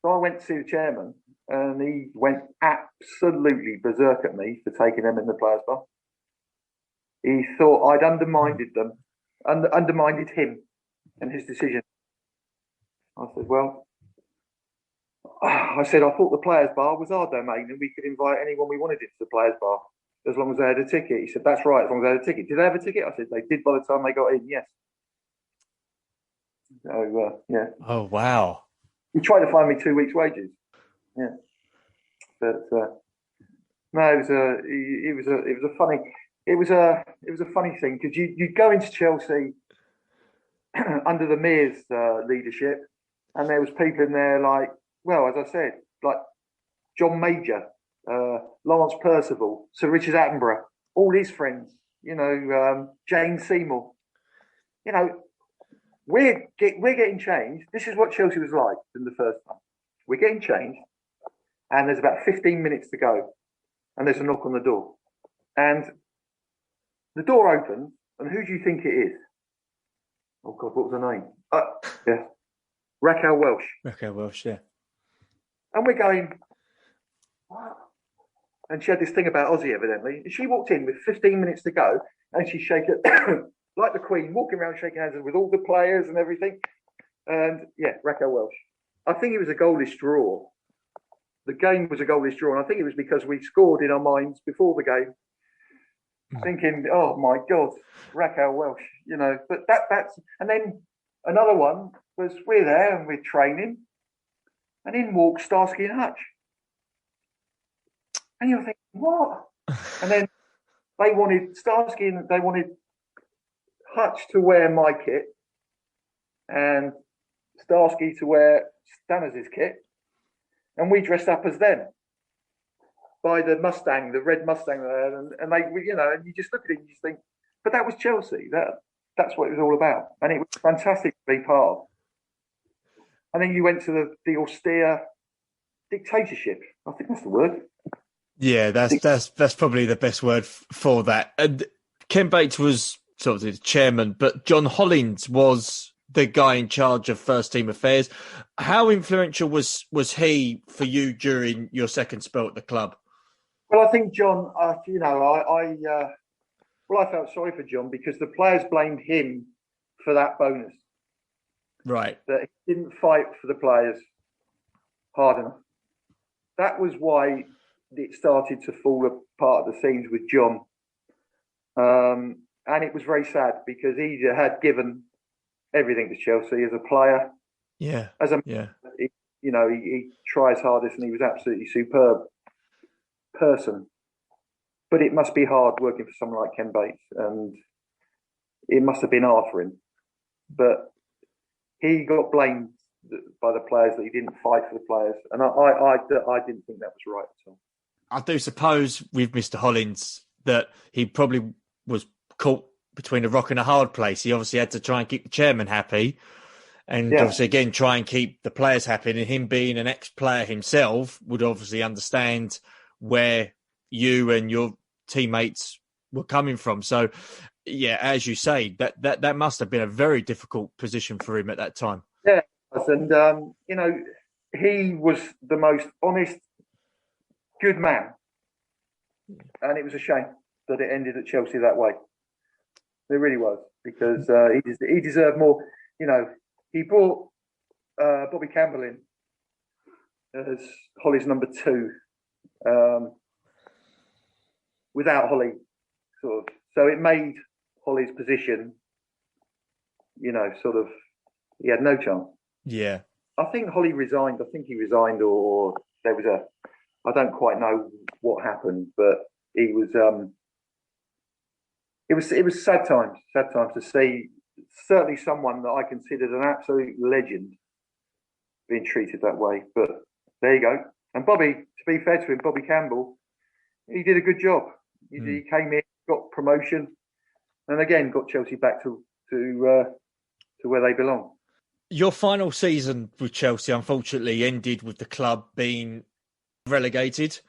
So I went to see the chairman and he went absolutely berserk at me for taking them in the players' bar. He thought I'd undermined them, undermined him and his decision. I said, well, I thought the players' bar was our domain and we could invite anyone we wanted into the players' bar as long as they had a ticket. He said, that's right, as long as they had a ticket. Did they have a ticket? I said, they did by the time they got in, yes. So, yeah. Oh, wow. He tried to find me 2 weeks' wages. Yeah. But, no, it was a funny thing because you go into Chelsea under the mayor's leadership, and there was people in there like, well, as I said, like John Major, Lawrence Percival, Sir Richard Attenborough, all his friends, Jane Seymour. We're getting changed. This is what Chelsea was like in the first time. We're getting changed, and there's about 15 minutes to go, and there's a knock on the door, and the door opens, and who do you think it is? Oh God, what was her name? Yeah, Raquel Welch. Raquel Welch, yeah. And we're going, what? And she had this thing about Aussie, evidently. She walked in with 15 minutes to go, and she's shaking, like the Queen, walking around shaking hands with all the players and everything. And yeah, Raquel Welch. I think it was a goalless draw. The game was a goalless draw, and I think it was because we scored in our minds before the game, thinking, "Oh my God, Raquel Welch," But that's and then another one was we're there and we're training, and in walks Starsky and Hutch, and you're thinking, "What?" And then they wanted Starsky and they wanted Hutch to wear my kit, and Starsky to wear Stanners' kit, and we dressed up as them by the Mustang, the red Mustang there, and they, and you just look at it and you just think, but that was Chelsea. That's what it was all about, and it was fantastic to be part of. And then you went to the austere dictatorship. I think that's the word. Yeah, that's probably the best word for that. And Ken Bates was sort of the chairman, but John Hollins was the guy in charge of first team affairs. How influential was he for you during your second spell at the club? Well, I think John, I felt sorry for John because the players blamed him for that bonus. Right. That he didn't fight for the players hard enough. That was why it started to fall apart at the seams with John. And it was very sad because he had given everything to Chelsea as a player. Yeah. He tried his hardest and he was absolutely superb person. But it must be hard working for someone like Ken Bates, and it must have been hard for him. But he got blamed by the players that he didn't fight for the players, and I didn't think that was right at all. I do suppose with Mr. Hollins that he probably was caught between a rock and a hard place. He obviously had to try and keep the chairman happy, and obviously again try and keep the players happy. And him being an ex-player himself would obviously understand where you and your teammates were coming from. So, yeah, as you say, that must have been a very difficult position for him at that time. Yeah, and he was the most honest, good man, and it was a shame that it ended at Chelsea that way. It really was, because he deserved more. He brought Bobby Campbell in as Holly's number 2. Without Holly, sort of. So it made Holly's position, sort of, he had no chance. Yeah. I think Holly resigned. I think he resigned, or there was I don't quite know what happened, but he was, it was sad times to see certainly someone that I considered an absolute legend being treated that way. But there you go. And Bobby, to be fair to him, Bobby Campbell, he did a good job. He came in, got promotion, and again got Chelsea back to where they belong. Your final season with Chelsea, unfortunately, ended with the club being relegated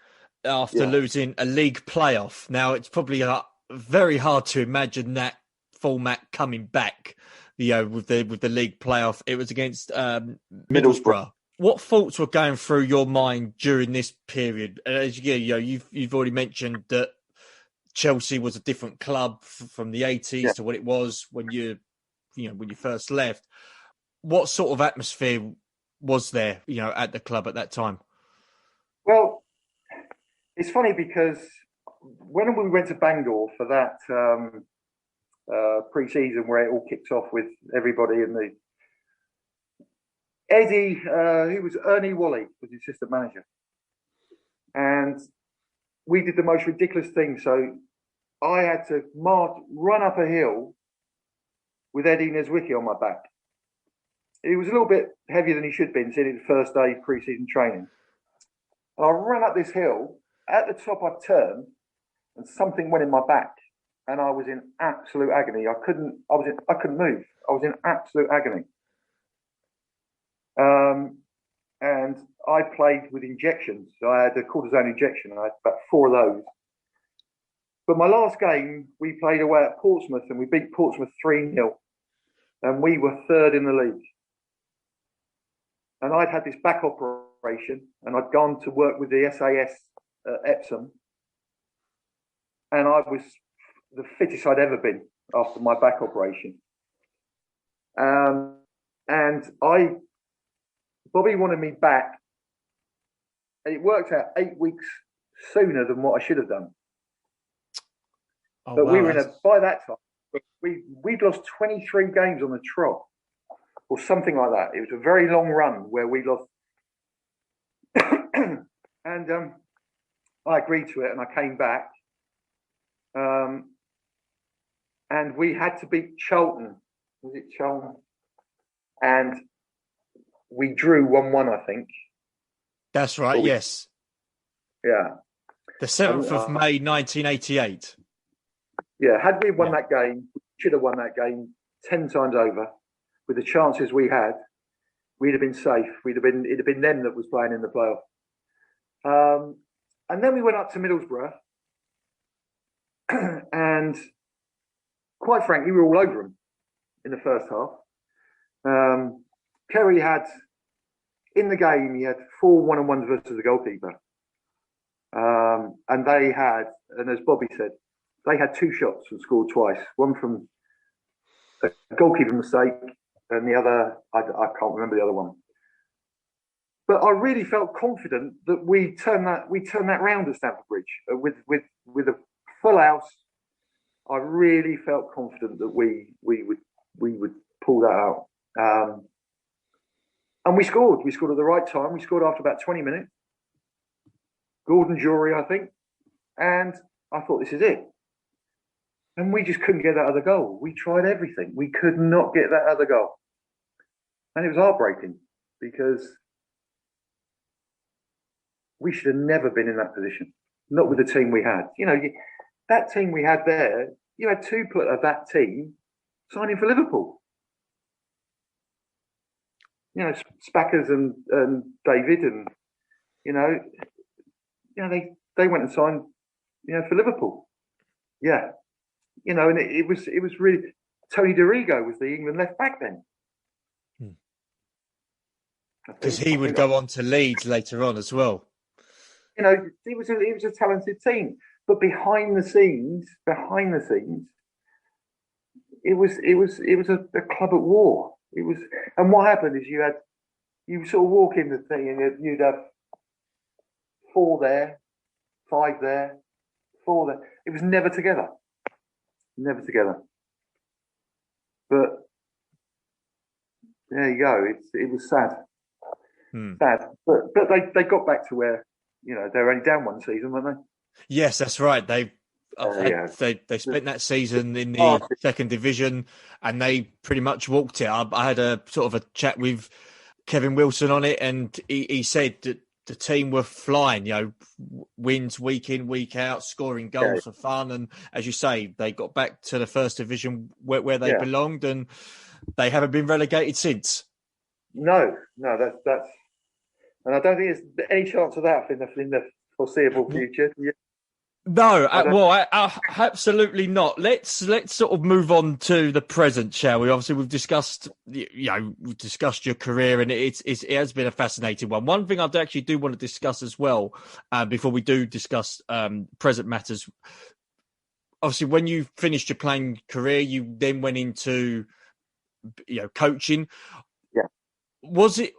after losing a league playoff. Now, it's probably very hard to imagine that format coming back. With the league playoff, it was against Middlesbrough. What thoughts were going through your mind during this period? As you've already mentioned that Chelsea was a different club from the 80s to what it was when you first left. What sort of atmosphere was there, at the club at that time? Well, it's funny because when we went to Bangor for that pre-season where it all kicked off with everybody in the Eddie, who was Ernie Wally, was the assistant manager. And we did the most ridiculous thing. So I had to run up a hill with Eddie Neswicki on my back. He was a little bit heavier than he should have been, seeing it the first day of pre-season training. And I ran up this hill. At the top, I turned, and something went in my back, and I was in absolute agony. I couldn't move. I was in absolute agony. And I played with injections. So I had a cortisone injection. I had about 4 of those. But my last game, we played away at Portsmouth, and we beat Portsmouth 3-0. And we were 3rd in the league. And I'd had this back operation, and I'd gone to work with the SAS at Epsom. And I was the fittest I'd ever been after my back operation. And Bobby wanted me back. And it worked out 8 weeks sooner than what I should have done. Oh, but wow, we were by that time, we'd lost 23 games on the trot, or something like that. It was a very long run where we lost. And I agreed to it, and I came back. And we had to beat Charlton. Was it Charlton? And we drew 1-1, I think. That's right, yes. Yeah. The 7th of May, 1988. Yeah, had we won that game, we should have won that game 10 times over. With the chances we had, we'd have been safe. It'd have been them that was playing in the playoff. And then we went up to Middlesbrough, and quite frankly, we were all over them in the first half. Kerry had, in the game, he had 4 one-on-ones versus the goalkeeper. And they had, and as Bobby said, they had 2 shots and scored twice. One from a goalkeeper mistake, and the other, I can't remember the other one. But I really felt confident that we turned that round at Stamford Bridge with a full house. I really felt confident that we would pull that out. And we scored. We scored at the right time. We scored after about 20 minutes. Gordon Jury, I think. And I thought, this is it. And we just couldn't get that other goal. We tried everything. We could not get that other goal. And it was heartbreaking because we should have never been in that position. Not with the team we had. You know, that team we had there, you had 2 of that team signing for Liverpool. You know, Spackers and David, and they went and signed, for Liverpool. Yeah, and it was really, Tony DeRigo was the England left back then. Because he would go on to Leeds later on as well. It was a talented team, but behind the scenes, it was a club at war. It was, and what happened is you sort of walk in the thing and you'd have 4 there, 5 there, 4 there. It was never together. But there you go. It was sad. Sad. But they got back to where, they were only down 1 season, weren't they? Yes, that's right. They spent that season in the 2nd division, and they pretty much walked it. I had a sort of a chat with Kevin Wilson on it, and he said that the team were flying, wins week in, week out, scoring goals for fun. And as you say, they got back to the 1st division where they belonged, and they haven't been relegated since. No, that's, and I don't think there's any chance of that in the foreseeable future. No, I absolutely not. Let's sort of move on to the present, shall we? Obviously, we've discussed, we've discussed your career, and it has been a fascinating one. One thing I actually do want to discuss as well, before we do discuss present matters. Obviously, when you finished your playing career, you then went into, coaching. Yeah. Was it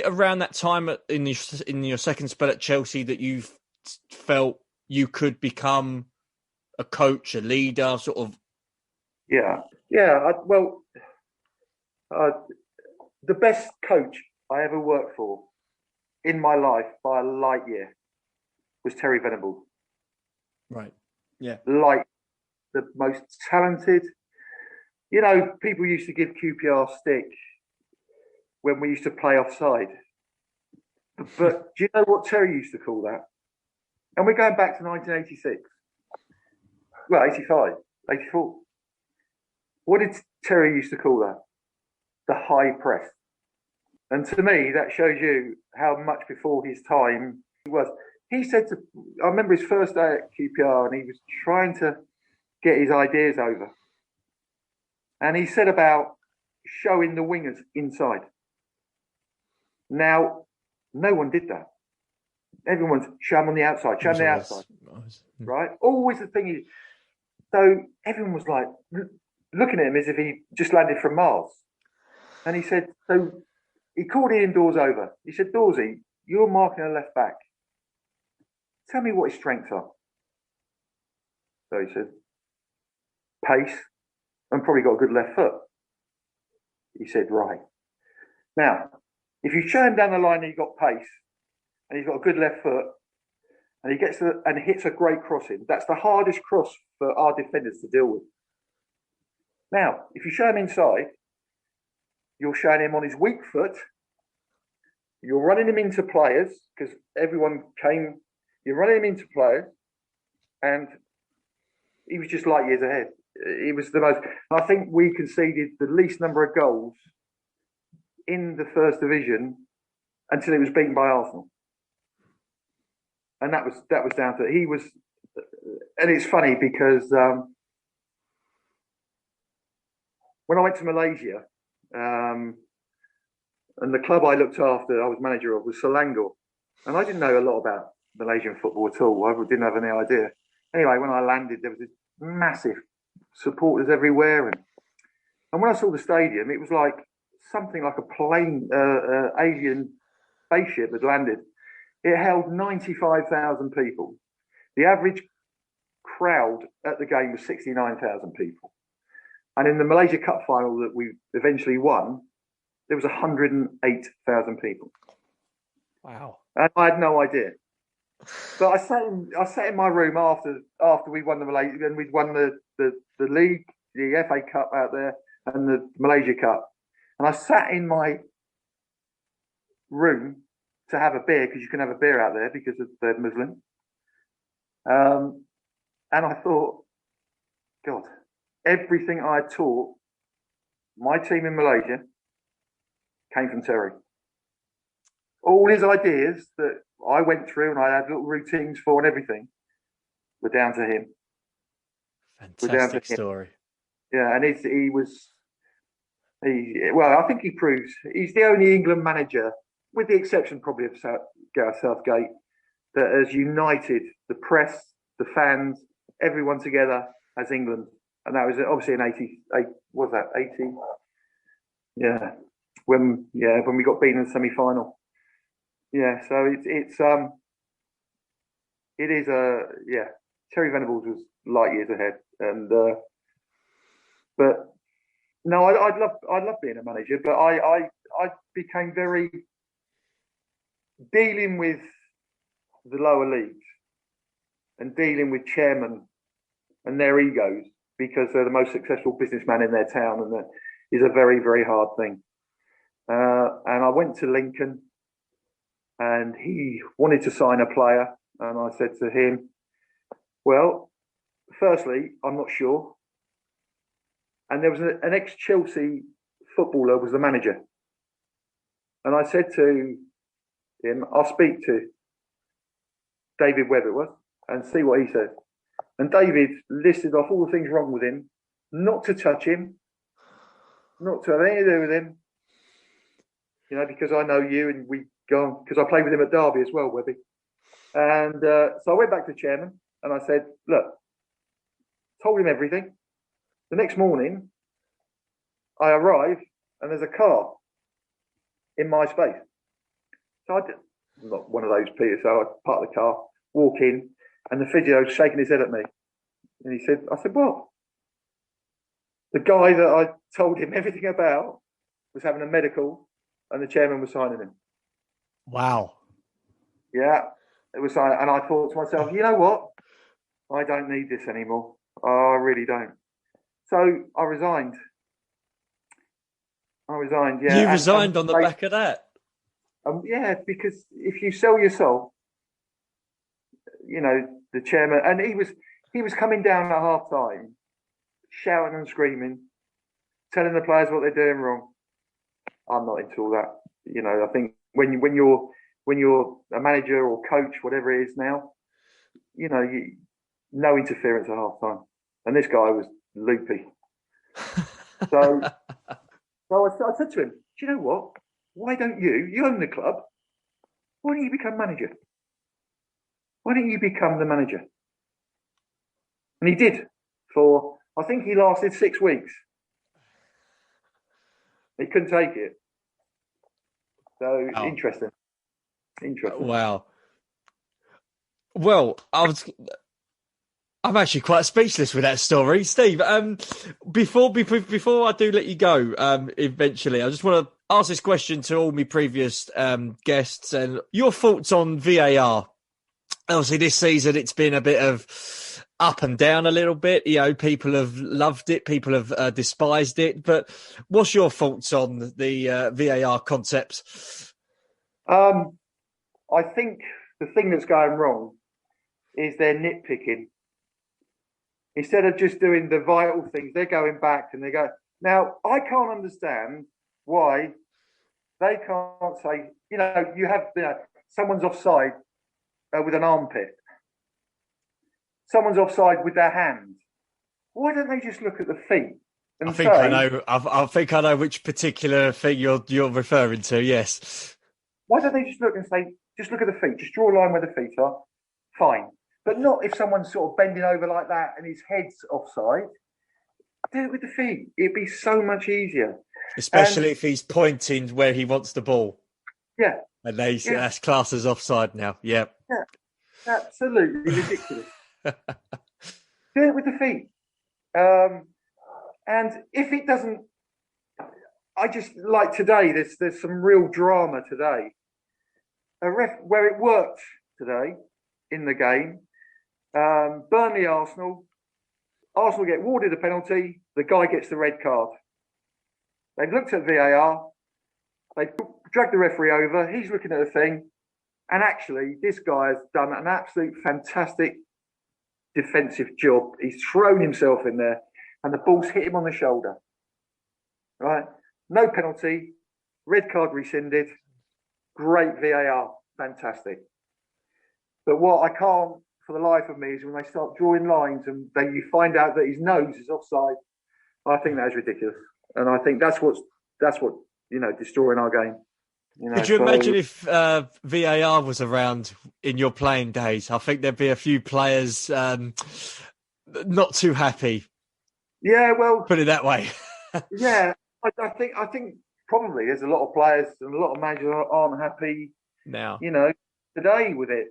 around that time in your second spell at Chelsea that you felt you could become a coach, a leader, sort of? Yeah. The best coach I ever worked for in my life by a light year was Terry Venables. Right. Yeah. Like the most talented, You know, people used to give QPR stick when we used to play offside. But do you know what Terry used to call that? And we're going back to 1986. Well, 85, 84. What did Terry used to call that? The high press. And to me, that shows you how much before his time he was. He said to, I remember his first day at QPR, and he was trying to get his ideas over. And he said about showing the wingers inside. Now, no one did that. Everyone's show them on the outside, show them the outside. Right? Always the thing is, so everyone was like looking at him as if he just landed from Mars. And he said, so he called Ian Dawes over. He said, Dawesy, you're marking a left back. Tell me what his strengths are. So he said, pace, and probably got a good left foot. He said, right. Now, if you show him down the line and he's got pace, and he's got a good left foot, and he gets and hits a great crossing, that's the hardest cross for our defenders to deal with. Now, if you show him inside, you're showing him on his weak foot, you're running him into players, because everyone came, you're running him into players, and he was just light years ahead. He was the most, I think we conceded the least number of goals in the first division until it was beaten by Arsenal. And that was down to, he was, and it's funny because when I went to Malaysia, and the club I looked after, I was manager of, was Selangor. And I didn't know a lot about Malaysian football at all. I didn't have any idea. Anyway, when I landed, there was this massive supporters everywhere. And when I saw the stadium, it was like something like a plane, alien spaceship had landed. It held 95,000 people. The average crowd at the game was 69,000 people. And in the Malaysia Cup final that we eventually won, there was 108,000 people. Wow. And I had no idea. But I sat in my room after we won the Malaysia, and we'd won the league, the FA Cup out there, and the Malaysia Cup. And I sat in my room to have a beer, because you can have a beer out there because they're Muslim. And I thought, God, everything I had taught my team in Malaysia came from Terry. All his ideas that I went through and I had little routines for and everything were down to him. Fantastic story. Yeah, and well, I think he proves he's the only England manager, with the exception probably of Gareth Southgate, that has united the press, the fans, everyone together as England. And that was obviously in 88, was that 80? Yeah. When we got beaten in the semi-final. Yeah, so it is Terry Venables was light years ahead, and but no, I'd love being a manager, but I became very dealing with the lower leagues and dealing with chairmen and their egos, because they're the most successful businessman in their town, and that is a very, very hard thing. And I went to Lincoln, and he wanted to sign a player, and I said to him, well, firstly, I'm not sure. And there was an ex-Chelsea footballer was the manager. And I said to him, I'll speak to David Webb, it was, and see what he says. And David listed off all the things wrong with him, not to touch him, not to have anything to do with him, you know, because I know you, and we go on, because I played with him at Derby as well, Webby. And so I went back to the chairman and I said, look, told him everything. The next morning, I arrive and there's a car in my space. So I'm not one of those, Peter, so I park the car, walk in, and the physio shaking his head at me. And I said, what? The guy that I told him everything about was having a medical, and the chairman was signing him. Wow. Yeah, it was signing. And I thought to myself, you know what? I don't need this anymore. I really don't. So I resigned I resigned. Yeah, You resigned on the back of that. Yeah, because if you sell your soul, the chairman, and he was coming down at half time, shouting and screaming, telling the players what they're doing wrong. I'm not into all that. I think when you're a manager or coach, whatever it is now, no interference at half time. And this guy was loopy. So I said to him, do you know what? Why don't you own the club? Why don't you become manager? Why don't you become the manager? And he did I think he lasted 6 weeks. He couldn't take it. So wow. Interesting. Wow. Well, I'm actually quite speechless with that story, Steve. Before I do let you go, eventually, I just want to ask this question to all my previous guests and your thoughts on VAR. Obviously, this season it's been a bit of up and down a little bit. People have loved it, people have despised it. But what's your thoughts on the VAR concept? I think the thing that's going wrong is they're nitpicking. Instead of just doing the vital things, they're going back and they go. Now, I can't understand why they can't say, you have someone's offside with an armpit. Someone's offside with their hand. Why don't they just look at the feet? And I think I know which particular thing you're referring to. Yes. Why don't they just look and say, just look at the feet, just draw a line where the feet are, fine. But not if someone's sort of bending over like that and his head's offside. Do it with the feet. It'd be so much easier. Especially if he's pointing where he wants the ball. Yeah. And that's classed as offside now. Yeah. Yeah. Absolutely ridiculous. Do it with the feet. And if it doesn't, I just like today, there's some real drama today. A ref where it worked today in the game. Burnley Arsenal get awarded a penalty, the guy gets the red card. They've looked at VAR, they dragged the referee over, he's looking at the thing, and actually this guy has done an absolute fantastic defensive job. He's thrown himself in there and the ball's hit him on the shoulder. Right? No penalty, red card rescinded, great VAR, fantastic. But what I can't for the life of me is when they start drawing lines and then you find out that his nose is offside. I think that is ridiculous, and I think that's what destroying our game. Could you imagine if VAR was around in your playing days? I think there'd be a few players not too happy. Yeah, well, put it that way. Yeah, I think probably there's a lot of players and a lot of managers aren't happy now. Today with it.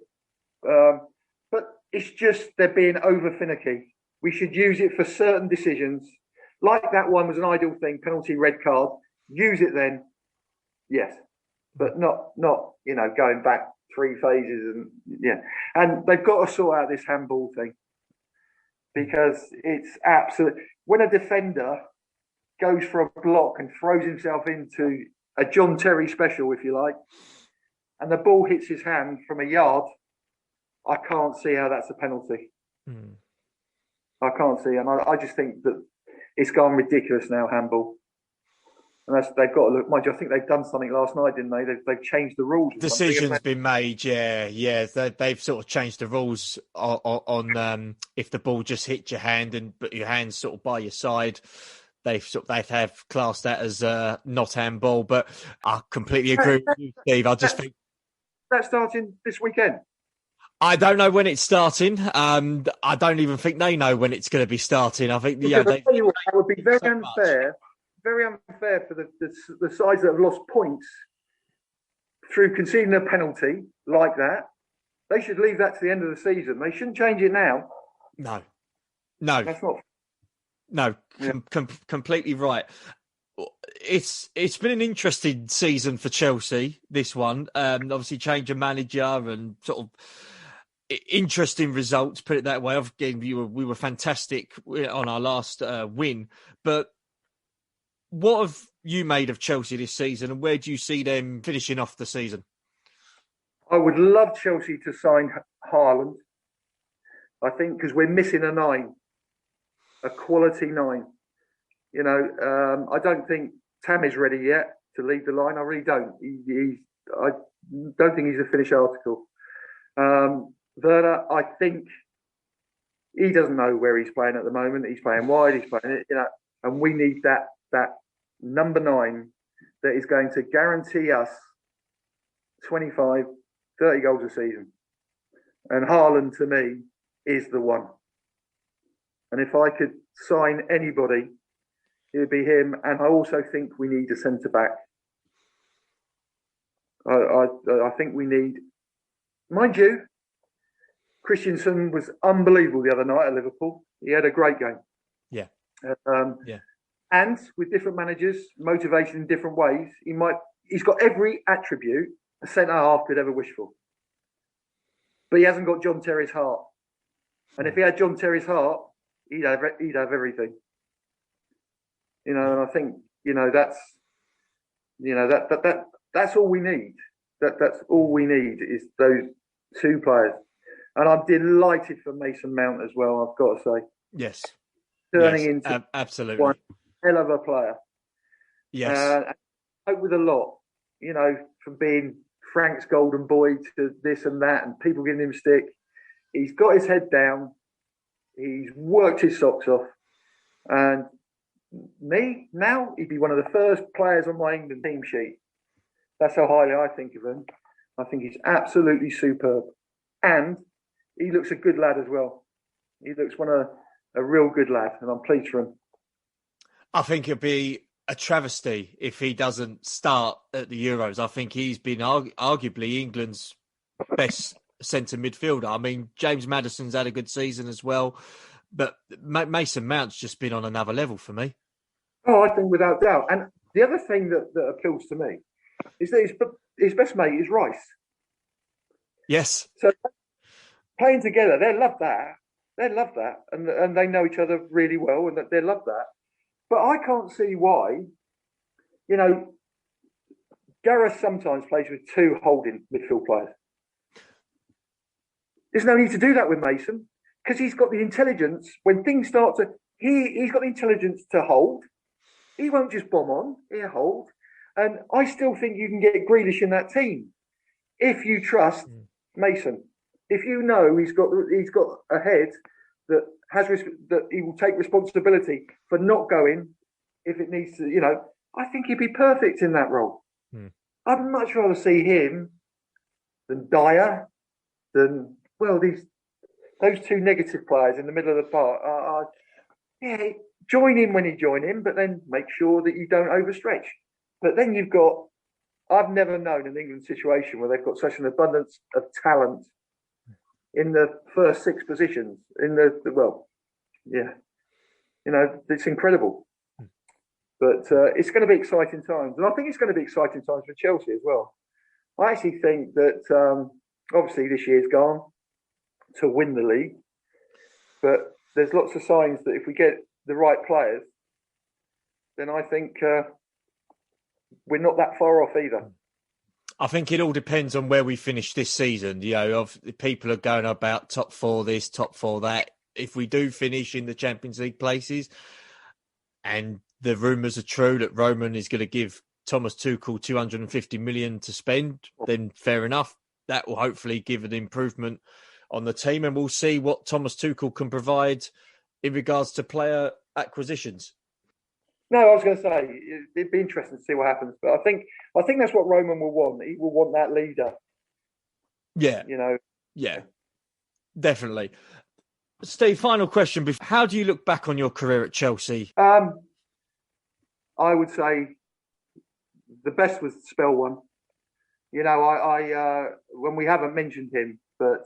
But it's just they're being over finicky. We should use it for certain decisions. Like that one was an ideal thing, penalty, red card. Use it then, yes, but not going back 3 phases and they've got to sort out this handball thing because it's absolute. When a defender goes for a block and throws himself into a John Terry special, if you like, and the ball hits his hand from a yard, I can't see how that's a penalty. I can't see, and I just think that it's gone ridiculous now, handball. And they've got to look. Mind you, I think they've done something last night, didn't they? They've changed the rules. Decision's been made, yeah. They've sort of changed the rules on if the ball just hit your hand but your hand's sort of by your side. They have classed that as not handball. But I completely agree with you, Steve. I just think that's starting this weekend. I don't know when it's starting. I don't even think they know when it's going to be starting. I think that would be very unfair. Very unfair for the sides that have lost points through conceding a penalty like that. They should leave that to the end of the season. They shouldn't change it now. No, that's not. No, completely right. It's been an interesting season for Chelsea. This one, obviously, change of manager and sort of interesting results. Put it that way. Again, we were fantastic on our last win, but what have you made of Chelsea this season, and where do you see them finishing off the season? I would love Chelsea to sign Haaland. I think because we're missing a 9, a quality 9. You know, I don't think Tammy's ready yet to lead the line. I really don't. I don't think he's a finished article. Werner, I think he doesn't know where he's playing at the moment. He's playing wide. He's playing it, you know, and we need that number 9 that is going to guarantee us 25, 30 goals a season. And Haaland, to me, is the one. And if I could sign anybody, it would be him. And I also think we need a centre back. I think we need, mind you, Christensen was unbelievable the other night at Liverpool. He had a great game. Yeah. Yeah. And with different managers, motivated in different ways, he's got every attribute a centre half could ever wish for. But he hasn't got John Terry's heart. And if he had John Terry's heart, he'd have everything. You know, and I think, you know, that's all we need. That's all we need is those 2 players. And I'm delighted for Mason Mount as well, I've got to say. Yes. Turning into absolutely one hell of a player. Yes. I hope with a lot, you know, from being Frank's golden boy to this and that and people giving him stick. He's got his head down. He's worked his socks off. And me, now, he'd be one of the first players on my England team sheet. That's how highly I think of him. I think he's absolutely superb. And he looks a good lad as well. He looks a real good lad, and I'm pleased for him. I think it'd be a travesty if he doesn't start at the Euros. I think he's been arguably England's best centre midfielder. I mean, James Maddison's had a good season as well, but Mason Mount's just been on another level for me. Oh, I think without doubt. And the other thing that appeals to me is that his best mate is Rice. Yes. So playing together, they love that. They love that. And they know each other really well and they love that. But I can't see why, you know, Gareth sometimes plays with 2 holding midfield players. There's no need to do that with Mason because he's got the intelligence. When things start to, he's got the intelligence to hold. He won't just bomb on, he'll hold. And I still think you can get Grealish in that team if you trust Mason. If you know he's got a head that he will take responsibility for not going if it needs to, you know, I think he'd be perfect in that role. I'd much rather see him than Dyer, than, well, those 2 negative players in the middle of the park. Yeah, join him when you join him, but then make sure that you don't overstretch. But then I've never known an England situation where they've got such an abundance of talent in the first 6 positions. Yeah. You know, it's incredible. But it's going to be exciting times. And I think it's going to be exciting times for Chelsea as well. I actually think that obviously this year's gone to win the league. But there's lots of signs that if we get the right players, then I think we're not that far off either. I think it all depends on where we finish this season. You know, people are going about top 4 this, top 4 that. If we do finish in the Champions League places, and the rumours are true that Roman is going to give Thomas Tuchel 250 million to spend, then fair enough. That will hopefully give an improvement on the team, and we'll see what Thomas Tuchel can provide in regards to player acquisitions. No, I was going to say it'd be interesting to see what happens, but I think that's what Roman will want. He will want that leader. Yeah, you know. Yeah, definitely. Steve, final question: how do you look back on your career at Chelsea? I would say the best was Spell one. You know, I when we haven't mentioned him, but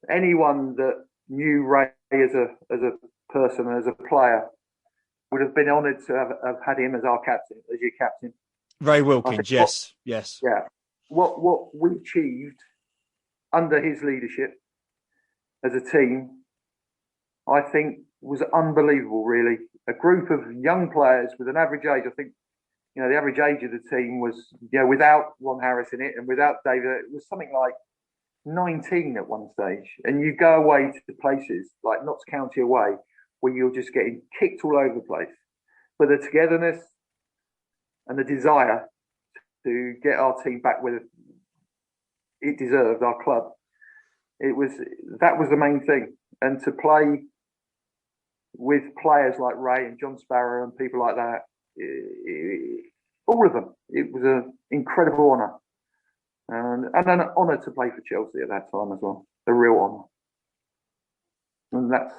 anyone that knew Ray as a person, as a player, would have been honoured to have had him as our captain, as your captain. Ray Wilkins, yes. Yeah. What we achieved under his leadership as a team, I think was unbelievable, really. a group of young players with an average age. I think, you know, the average age of the team was, you know, without Ron Harris in it and without David, it was something like 19 at one stage. And you go away to places like Notts County away where you're just getting kicked all over the place. But the togetherness and the desire to get our team back where it deserved, our club, that was the main thing. And to play with players like Ray and John Sparrow and people like that, all of them, it was an incredible honour. And an honour to play for Chelsea at that time as well. A real honour. And that's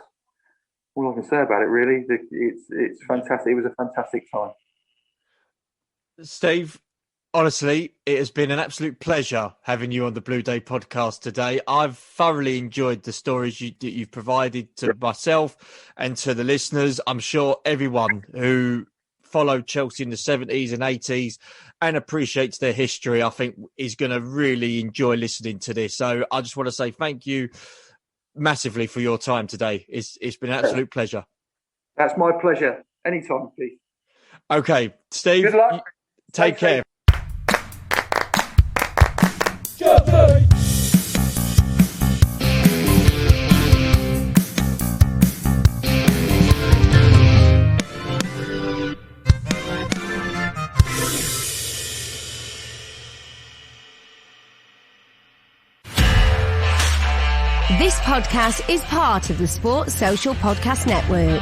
all I can say about it, really. It's fantastic. It was a fantastic time. Steve, honestly, it has been an absolute pleasure having you on the Blue Day podcast today. I've thoroughly enjoyed the stories that you've provided to myself and to the listeners. I'm sure everyone who followed Chelsea in the 70s and 80s and appreciates their history, I think, is going to really enjoy listening to this. So I just want to say thank you massively for your time today. It's been an absolute pleasure. That's my pleasure. Anytime, Pete. Okay, Steve, good luck. Take care. This podcast is part of the Sports Social Podcast Network.